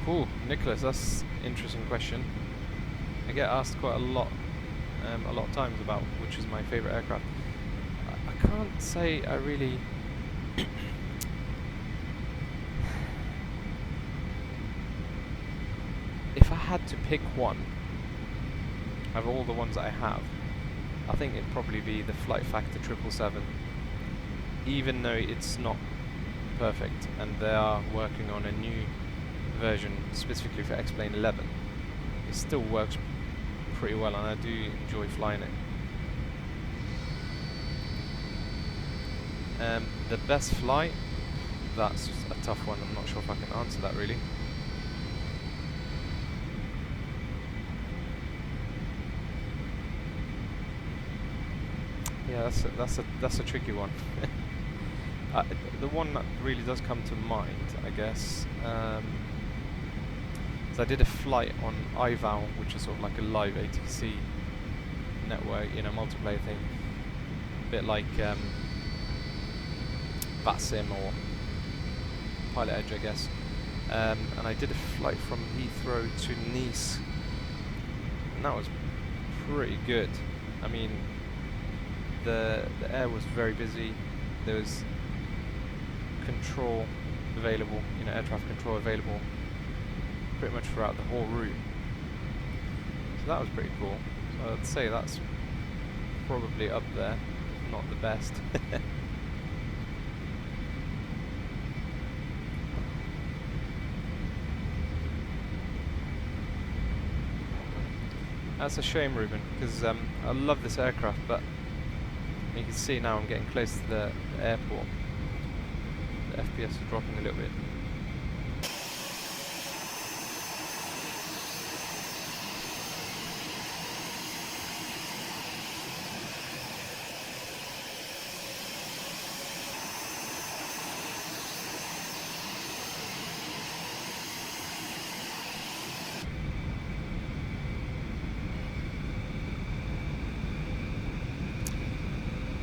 Cool, Nicholas, that's an interesting question. I get asked quite a lot of times about which is my favourite aircraft. I can't say I really... If I had to pick one, of all the ones that I have, I think it'd probably be the Flight Factor 777, even though it's not perfect, and they are working on a new version specifically for X-Plane 11. It still works pretty well, and I do enjoy flying it. The best flight, that's a tough one. I'm not sure if I can answer that really. Yeah, that's a tricky one. The one that really does come to mind, I guess. So I did a flight on iVal, which is sort of like a live ATC network, you know, multiplayer thing, a bit like VASIM or Pilot Edge, I guess. and I did a flight from Heathrow to Nice, and that was pretty good. I mean, the air was very busy. There was control available, you know, air traffic control available pretty much throughout the whole route. So that was pretty cool. So I'd say that's probably up there, if not the best. That's a shame, Ruben, because I love this aircraft, but you can see now I'm getting close to the airport. The FPS is dropping a little bit.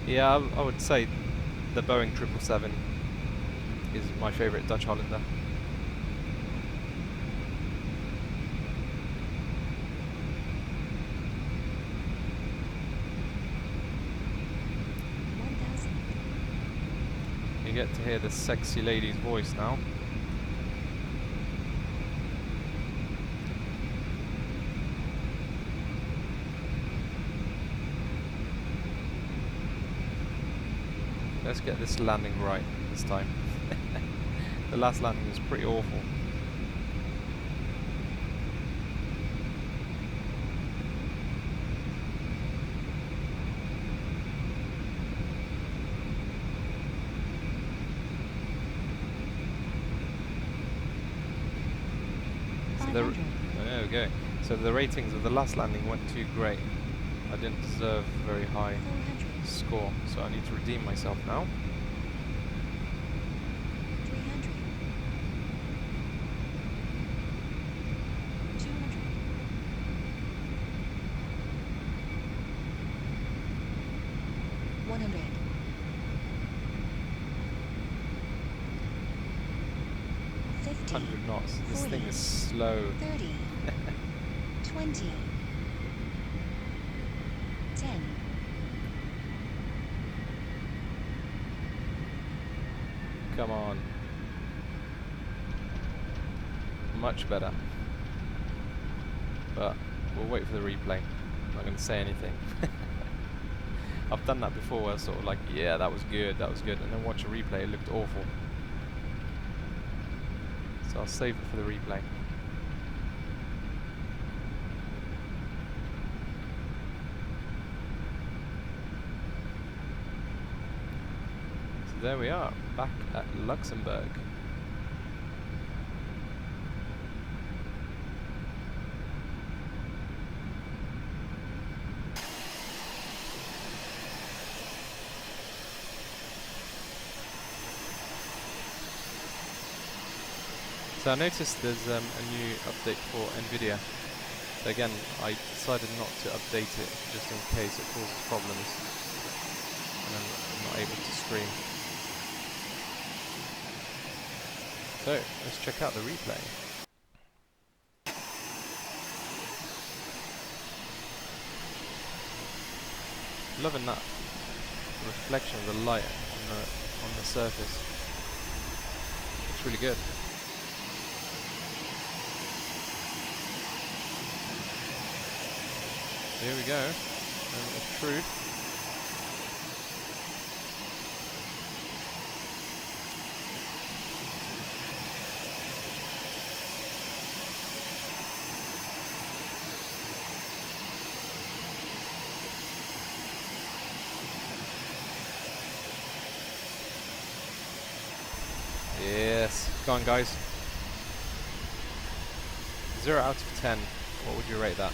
Yeah, I would say the Boeing 777 is my favourite Dutch Hollander. You get to hear the sexy lady's voice now. Let's get this landing right this time. The last landing was pretty awful. So there we go. So the ratings of the last landing weren't too great. I didn't deserve a very high score, so I need to redeem myself now. 300. 200. 100. 50. 100 knots. This 40, thing is slow. 30. 20. 10. Come on. Much better. But we'll wait for the replay. I'm not going to say anything. I've done that before where I was sort of like, yeah, that was good, and then watch a replay, it looked awful. So I'll save it for the replay. So there we are, back at Luxembourg. So I noticed there's a new update for NVIDIA. So again, I decided not to update it just in case it causes problems and I'm not able to stream. So let's check out the replay. Loving that reflection of the light on the surface. It's really good. Here we go, and the truth. Yes, go on guys. 0 out of 10, what would you rate that?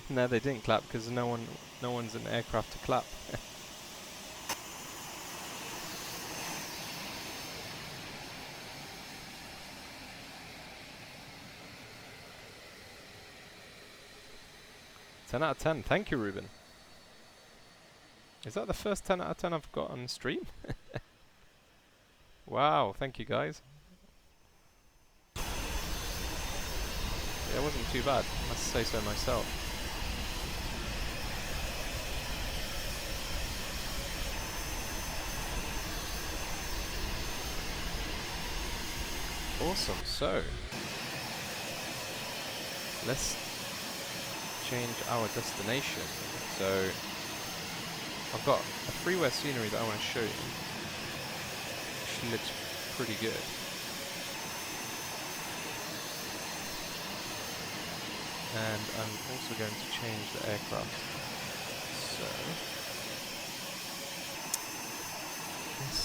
No, they didn't clap because no one's in aircraft to clap. 10 out of 10. Thank you, Ruben. Is that the first 10 out of 10 I've got on stream? Wow, thank you guys. Yeah, it wasn't too bad, I must say so myself. Awesome, so let's change our destination. So I've got a freeware scenery that I want to show you. Actually looks pretty good. And I'm also going to change the aircraft. So let's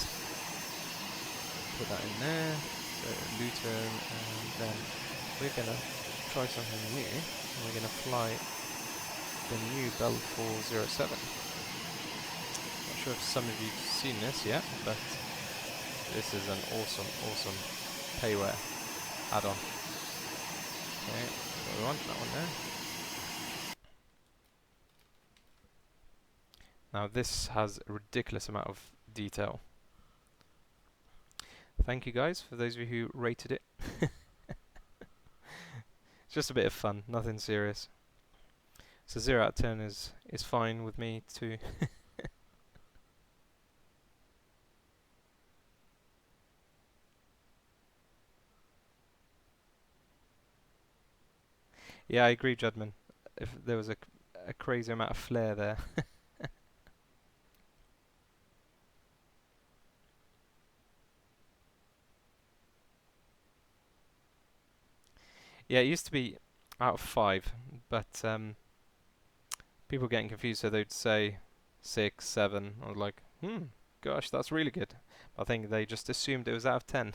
put that in there. So Luton, and then we're gonna try something new. And we're gonna fly the new Bell 407. Not sure if some of you've seen this yet, but this is an awesome payware add-on. Okay, that's what we want, that one there. Now this has a ridiculous amount of detail. Thank you guys, for those of you who rated it. It's just a bit of fun, nothing serious. So 0 out of 10 is fine with me too. Yeah, I agree, Judman. If there was a crazy amount of flair there. Yeah, it used to be out of 5, but people getting confused, so they'd say 6, 7. I was like, gosh, that's really good. I think they just assumed it was out of 10.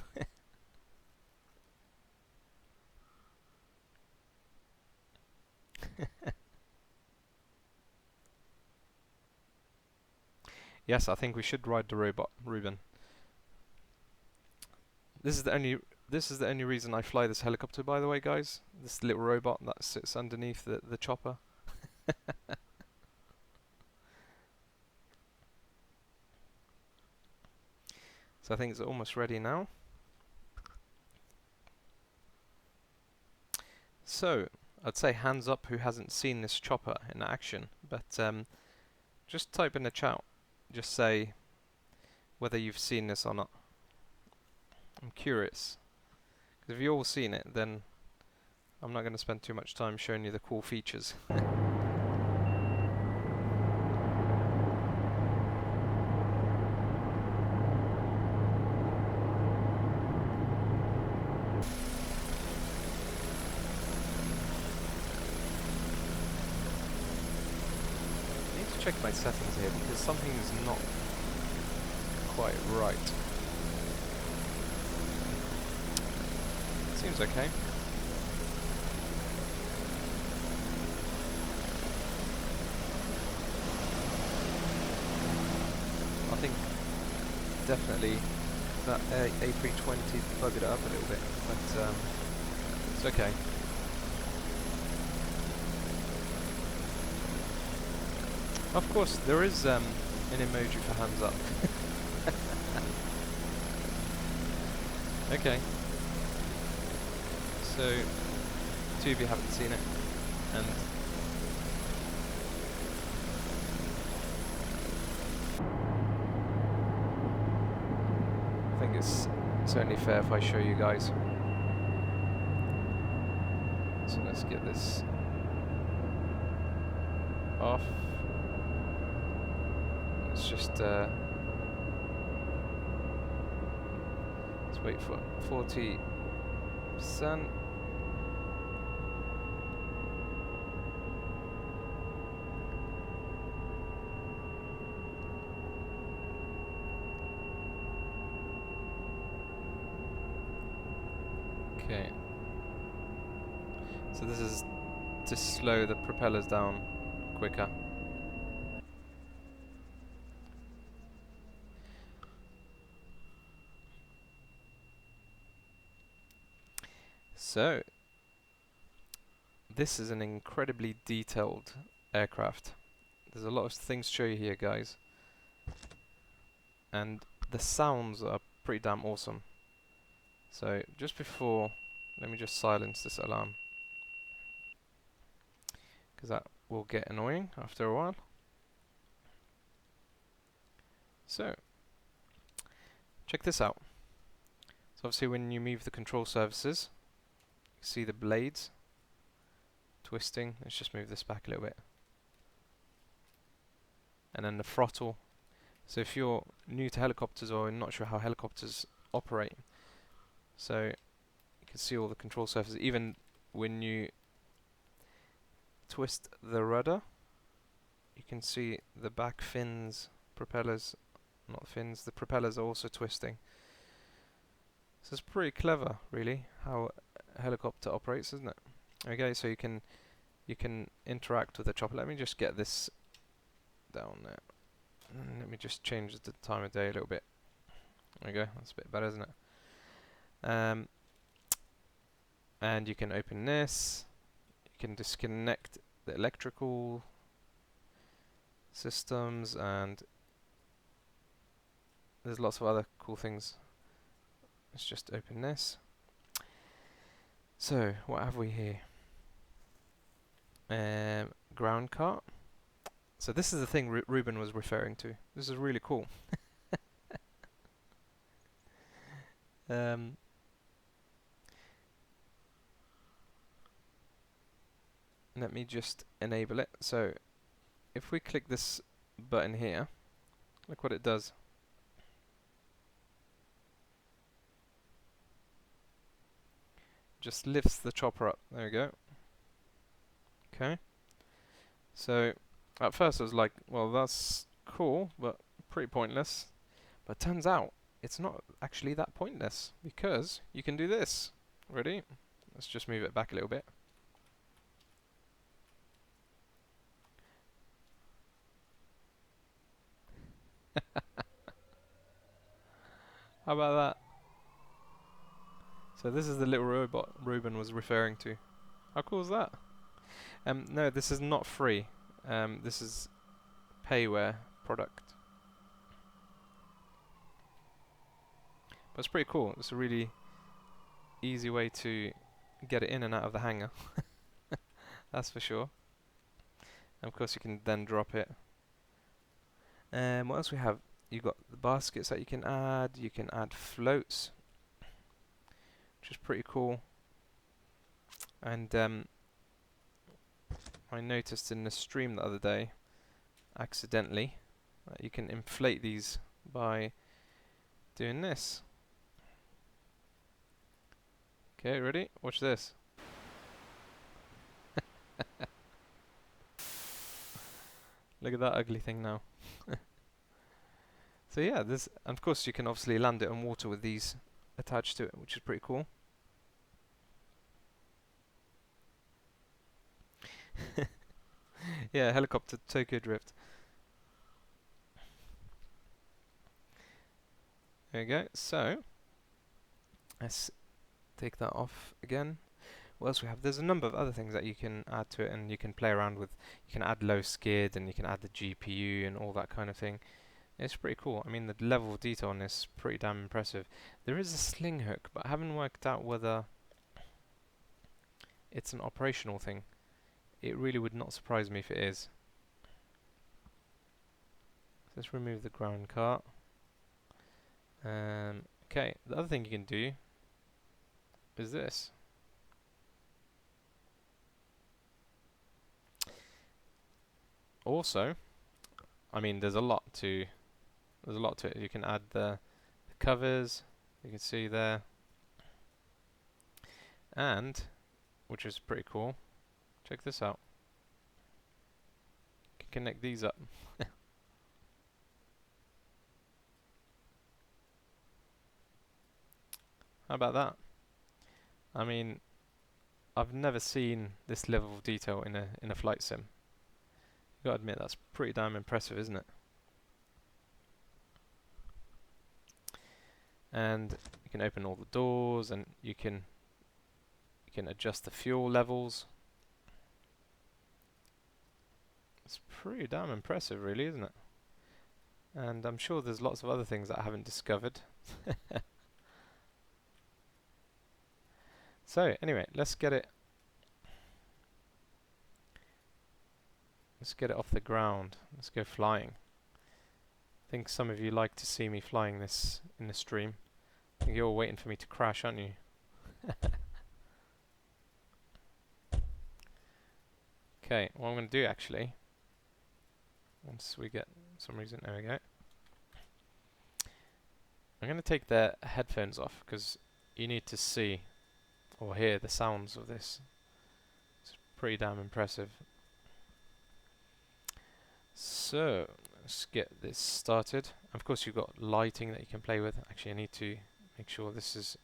Yes, I think we should ride the robot, Ruben. This is the only reason I fly this helicopter, by the way, guys. This little robot that sits underneath the chopper. So I think it's almost ready now. So I'd say hands up who hasn't seen this chopper in action, but just type in the chat. Just say whether you've seen this or not. I'm curious. Because if you've all seen it, then I'm not going to spend too much time showing you the cool features. Check my settings here because something is not quite right. Seems okay. I think definitely that A320 buggered it up a little bit, but it's okay. Of course, there is an emoji for hands up. Okay. So, 2 of you haven't seen it, and I think it's only fair if I show you guys. So let's get this off. Let's just let's wait for 40%. Okay. So this is to slow the propellers down quicker. So, this is an incredibly detailed aircraft. There's a lot of things to show you here, guys. And the sounds are pretty damn awesome. So just before, let me just silence this alarm, because that will get annoying after a while. So check this out. So obviously when you move the control surfaces, you see the blades twisting. Let's just move this back a little bit. And then the throttle. So if you're new to helicopters or not sure how helicopters operate, so you can see all the control surfaces. Even when you twist the rudder, you can see the back fins, propellers, not fins, the propellers are also twisting. So it's pretty clever, really, how a helicopter operates, isn't it? Okay, so you can interact with the chopper. Let me just get this down there. Let me just change the time of day a little bit. There we go, that's a bit better, isn't it? And you can open this. You can disconnect the electrical systems, and there's lots of other cool things. Let's just open this. So, what have we here? Ground cart. So this is the thing Ruben was referring to. This is really cool. Let me just enable it. So if we click this button here, look what it does. Just lifts the chopper up. There we go. Okay. So at first I was like, well, that's cool, but pretty pointless. But turns out it's not actually that pointless, because you can do this. Ready? Let's just move it back a little bit. How about that? So this is the little robot Ruben was referring to. How cool is that? No, this is not free. This is payware product. But it's pretty cool. It's a really easy way to get it in and out of the hangar. That's for sure. And of course you can then drop it. What else we have? You've got the baskets that you can add floats, which is pretty cool. And I noticed in the stream the other day, accidentally, that you can inflate these by doing this. Okay, ready? Watch this. Look at that ugly thing now. So yeah, this, and of course you can obviously land it on water with these attached to it, which is pretty cool. Yeah, helicopter Tokyo Drift. There we go. So let's take that off again. What else we have? There's a number of other things that you can add to it, and you can play around with. You can add low skid, and you can add the GPU and all that kind of thing. It's pretty cool. I mean, the level of detail on this is pretty damn impressive. There is a sling hook, but I haven't worked out whether it's an operational thing. It really would not surprise me if it is. Let's remove the ground cart. Okay, the other thing you can do is this. Also, I mean, there's a lot to it. You can add the covers, you can see there, and which is pretty cool. Check this out. You can connect these up. How about that? I mean, I've never seen this level of detail in a flight sim. You gotta admit, that's pretty damn impressive, isn't it? And you can open all the doors, and you can adjust the fuel levels. pretty damn impressive, really, isn't it? And I'm sure there's lots of other things that I haven't discovered. So, anyway, let's get it off the ground. Let's go flying. I think some of you like to see me flying this in the stream. I think you're all waiting for me to crash, aren't you? Okay, what I'm going to do actually, once we get some reason, there we go. I'm going to take the headphones off because you need to see or hear the sounds of this. It's pretty damn impressive. So, let's get this started. Of course, you've got lighting that you can play with. Actually, I need to make sure this is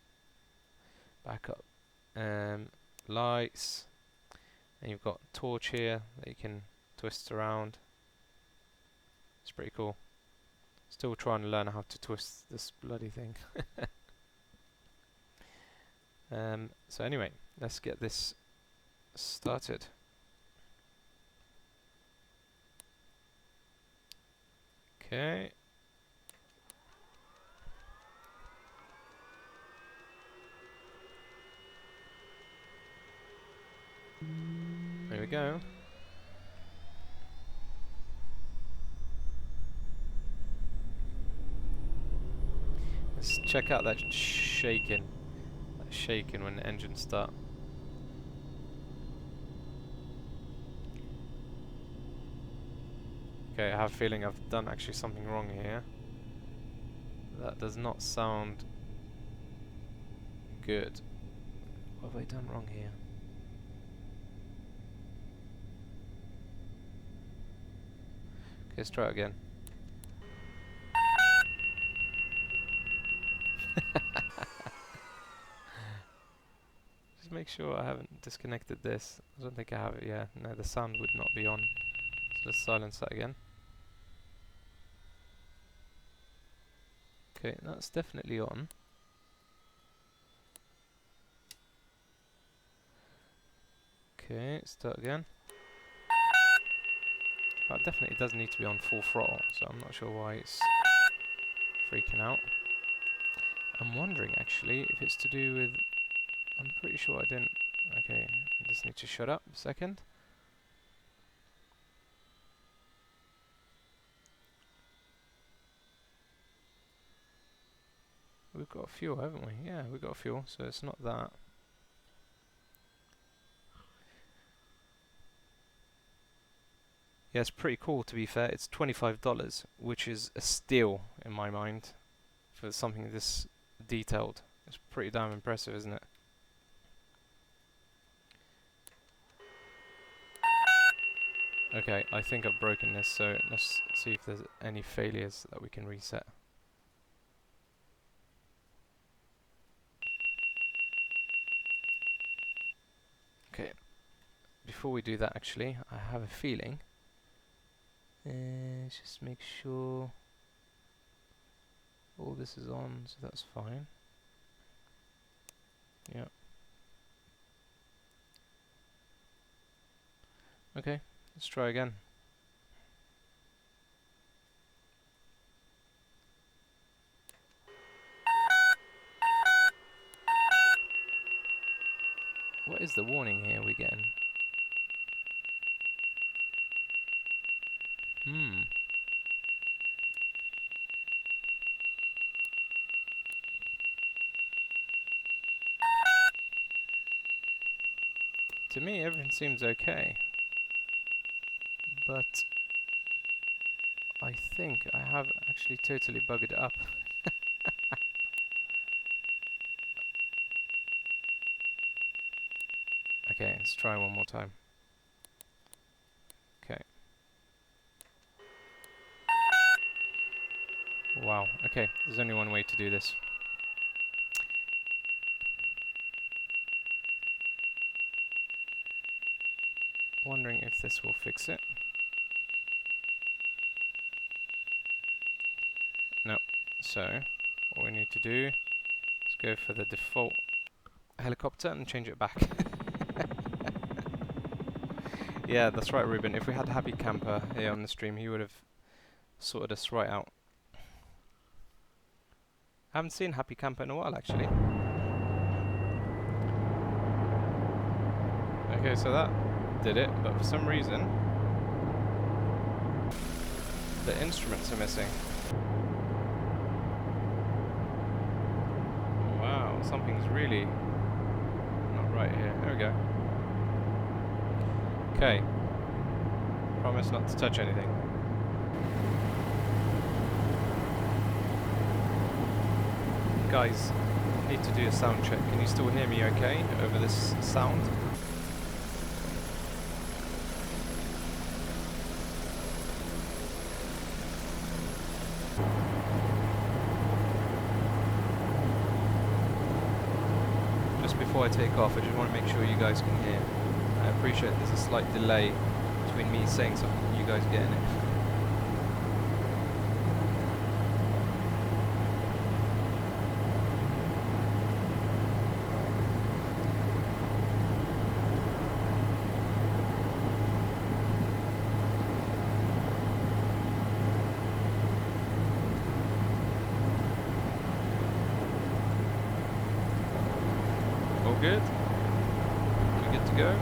back up. Lights. And you've got torch here that you can twist around. It's pretty cool. Still trying to learn how to twist this bloody thing. So anyway, let's get this started. Okay. There we go. Let's check out that shaking. That shaking when the engines start. Okay, I have a feeling I've done actually something wrong here. That does not sound good. What have I done wrong here? Okay, let's try it again. Just make sure I haven't disconnected this. I don't think I have it. Yeah, no, the sound would not be on. So let's silence that again. Okay, that's definitely on. Okay, start again. That definitely does need to be on full throttle, so I'm not sure why it's freaking out. I'm wondering actually if it's to do with... I'm pretty sure I didn't... Okay, I just need to shut up a second. We've got fuel, haven't we? Yeah, we've got fuel, so it's not that. Yeah, it's pretty cool to be fair. It's $25, which is a steal in my mind for something this detailed. It's pretty damn impressive, isn't it? Okay, I think I've broken this, so let's see if there's any failures that we can reset. Okay, before we do that actually, I have a feeling. Just make sure all this is on, so that's fine. Yeah. Okay, let's try again. What is the warning here we're getting? To me, everything seems okay. But I think I have actually totally bugged it up. Okay, let's try one more time. Okay. Wow, okay, there's only one way to do this. Wondering if this will fix it. No. So, what we need to do is go for the default helicopter and change it back. Yeah, that's right, Ruben. If we had Happy Camper here on the stream, he would have sorted us right out. I haven't seen Happy Camper in a while, actually. Okay, so that did it, but for some reason the instruments are missing. Wow, something's really not right here. There we go. Okay. Promise not to touch anything. Guys, need to do a sound check. Can you still hear me okay over this sound? Just before I take off, I just want to make sure you guys can hear. I appreciate there's a slight delay between me saying something and you guys getting it. All good? You good to go?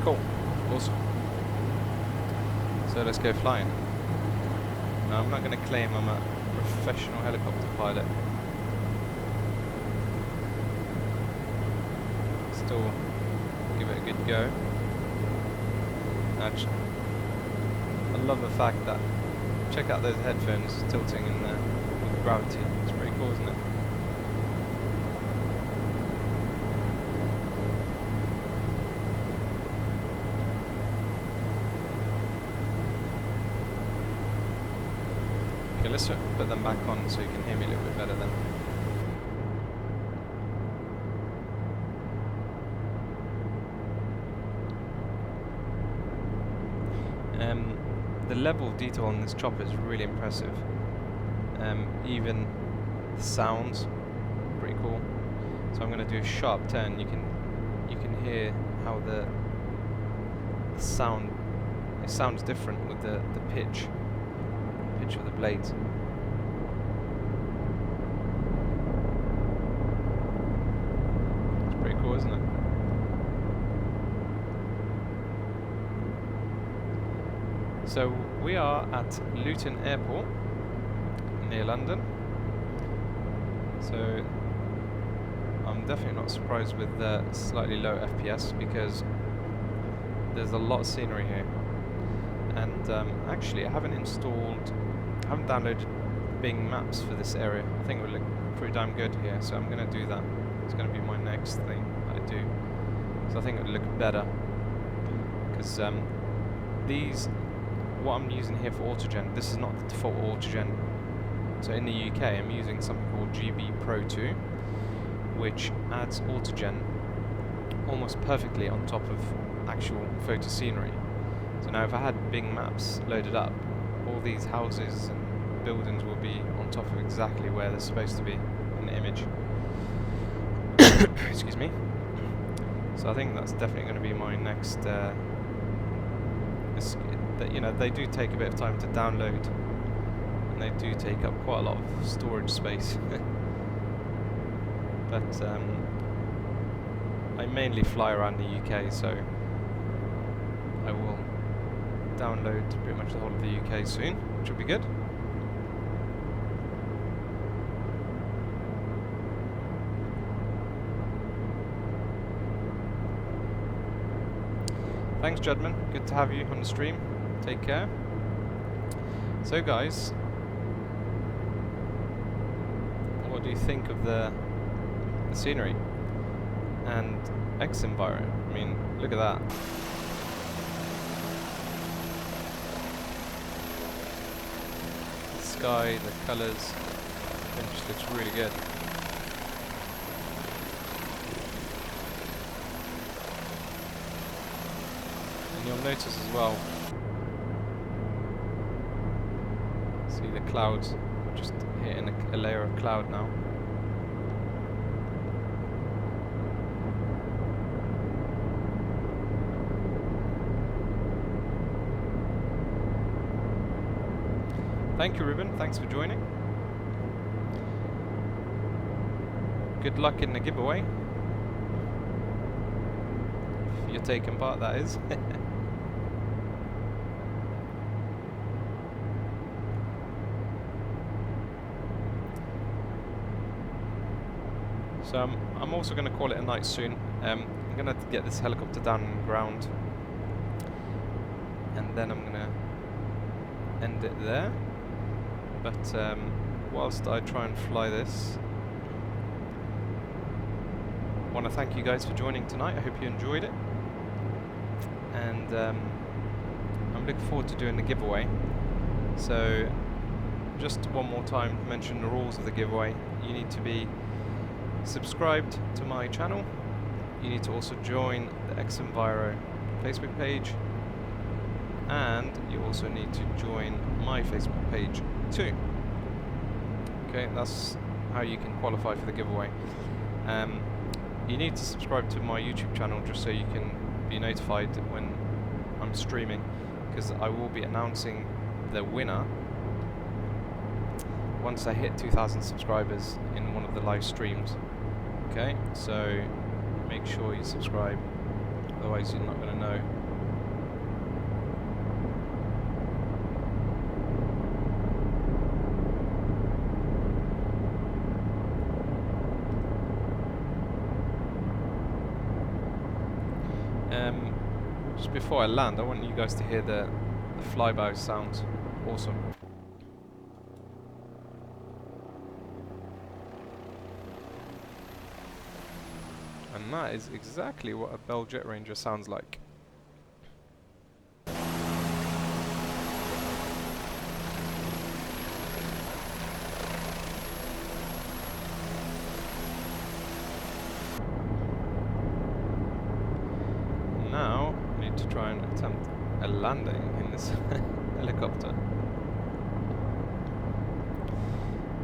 Cool. Awesome. So let's go flying. Now I'm not going to claim I'm a professional helicopter pilot. Still give it a good go. Actually, I love the fact that, check out those headphones tilting in there with gravity. It's pretty cool, isn't it? Okay, let's put them back on so you can hear me a little bit better then. The level of detail on this chopper is really impressive. Even the sounds, pretty cool. So I'm going to do a sharp turn. You can hear how the sound, it sounds different with the pitch of the blades. It's pretty cool, isn't it? So we are at Luton Airport near London. So I'm definitely not surprised with the slightly low FPS because there's a lot of scenery here. And actually I haven't downloaded Bing Maps for this area. I think it would look pretty damn good here, so I'm going to do that. It's going to be my next thing that I do. So I think it would look better because what I'm using here for Autogen, this is not the default Autogen. So in the UK I'm using something called GB Pro 2, which adds Autogen almost perfectly on top of actual photo scenery. So now if I had Bing Maps loaded up, all these houses and buildings will be on top of exactly where they're supposed to be in the image. Excuse me. So I think that's definitely going to be my next you know, they do take a bit of time to download and they do take up quite a lot of storage space. But I mainly fly around the UK, so I will download pretty much the whole of the UK soon, which will be good. Thanks, Judman. Good to have you on the stream. Take care. So, guys, what do you think of the scenery and X-Enviro? I mean, look at that. The sky, the colours, it just looks really good. And you'll notice as well, see the clouds Just hitting a layer of cloud now. Thank you, Ruben. Thanks for joining. Good luck in the giveaway. If you're taking part, that is. So I'm also going to call it a night soon. I'm going to get this helicopter down on the ground, and then I'm going to end it there. But whilst I try and fly this, I want to thank you guys for joining tonight. I hope you enjoyed it, and I'm looking forward to doing the giveaway. So just one more time to mention the rules of the giveaway. You need to be subscribed to my channel. You need to also join the X-Enviro Facebook page, and you also need to join my Facebook page too. Okay, that's how you can qualify for the giveaway. You need to subscribe to my YouTube channel just so you can be notified when I'm streaming, because I will be announcing the winner once I hit 2,000 subscribers in one of the live streams. Okay, so make sure you subscribe, otherwise you're not going to know. Just before I land, I want you guys to hear the flyby sounds. Awesome. And that is exactly what a Bell Jet Ranger sounds like. Now, I need to try and attempt a landing in this helicopter.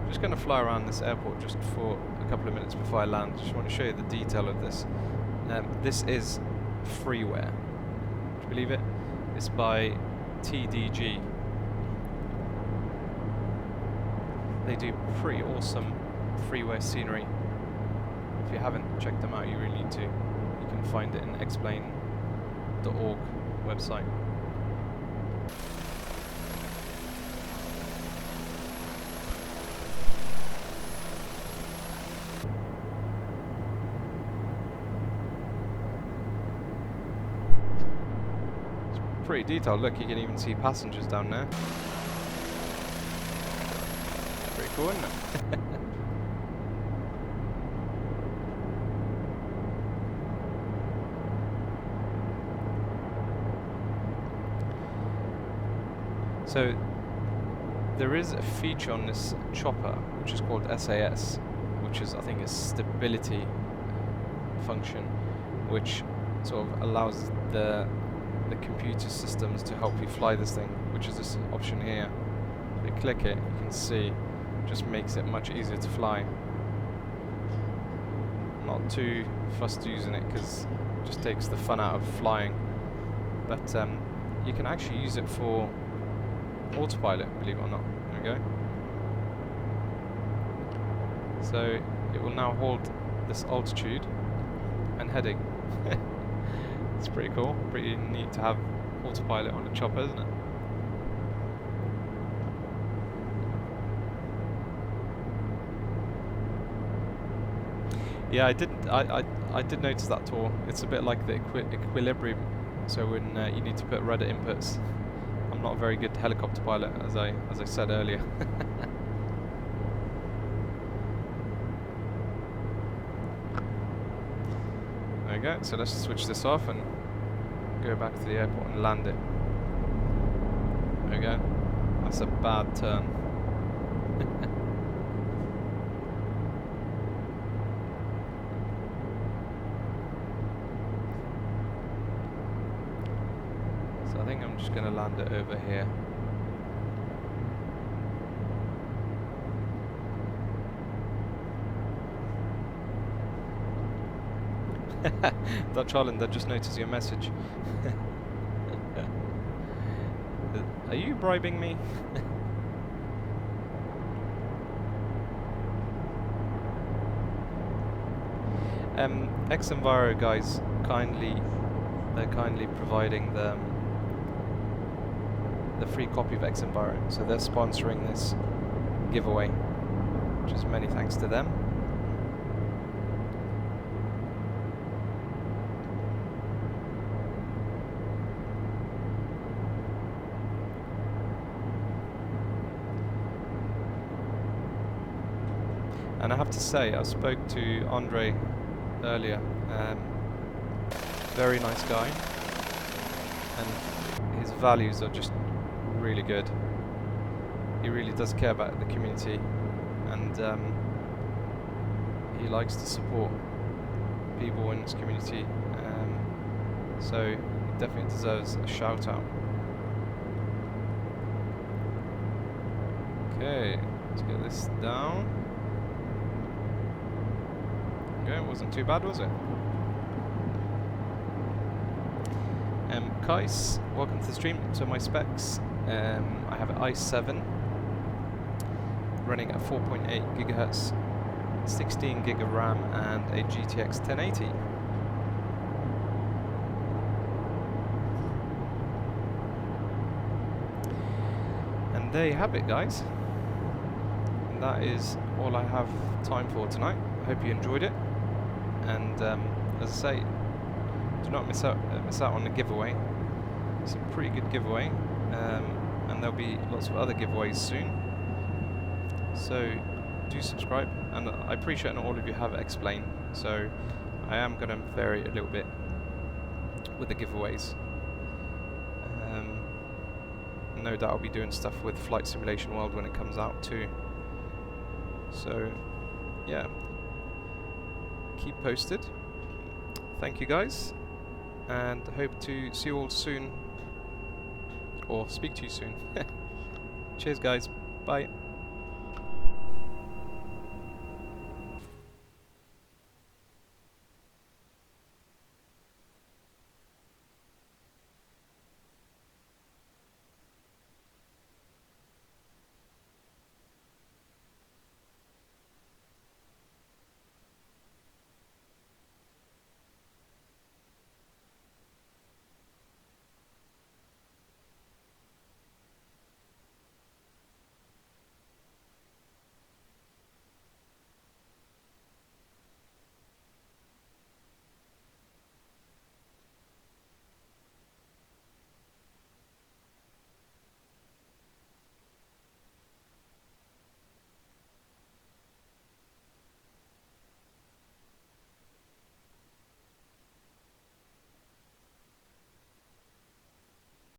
I'm just going to fly around this airport just for a couple of minutes before I land. Just want to show you the detail of this. This is freeware. Do you believe it? It's by TDG. They do pretty awesome freeware scenery. If you haven't checked them out, you really need to. You can find it in explain.org website. Pretty detailed. Look, you can even see passengers down there. Pretty cool, isn't it? So there is a feature on this chopper which is called SAS, which is, I think, a stability function, which sort of allows the computer systems to help you fly this thing, which is this option here. If you click it, you can see, just makes it much easier to fly. Not too fussed using it because it just takes the fun out of flying. But you can actually use it for autopilot, believe it or not. There we go. So it will now hold this altitude and heading. It's pretty cool, pretty neat to have autopilot on a chopper, isn't it? Yeah, I did notice that tool. It's a bit like the equilibrium. So when you need to put rudder inputs. I'm not a very good helicopter pilot, as I said earlier. There we go. So let's switch this off and go back to the airport and land it. There we go. That's a bad turn. So I think I'm just going to land it over here. Dutch Islander just noticed your message. Are you bribing me? X-Enviro guys they're kindly providing the free copy of X-Enviro, so they're sponsoring this giveaway, which is many thanks to them. And I have to say, I spoke to Andre earlier, very nice guy, and his values are just really good. He really does care about the community, and he likes to support people in his community, so he definitely deserves a shout out. Okay, let's get this down. Okay, it wasn't too bad, was it? Kais, welcome to the stream. So my specs, I have an i7 running at 4.8 gigahertz, 16 gig of RAM, and a GTX 1080. And there you have it, guys. And that is all I have time for tonight. I hope you enjoyed it. And as I say, do not miss out on the giveaway. It's a pretty good giveaway, and there'll be lots of other giveaways soon. So do subscribe, and I appreciate not all of you have explained. So I am going to vary a little bit with the giveaways. No doubt I'll be doing stuff with Flight Simulation World when it comes out too. So yeah, keep posted. Thank you guys, and hope to see you all soon, or speak to you soon. Cheers guys, bye.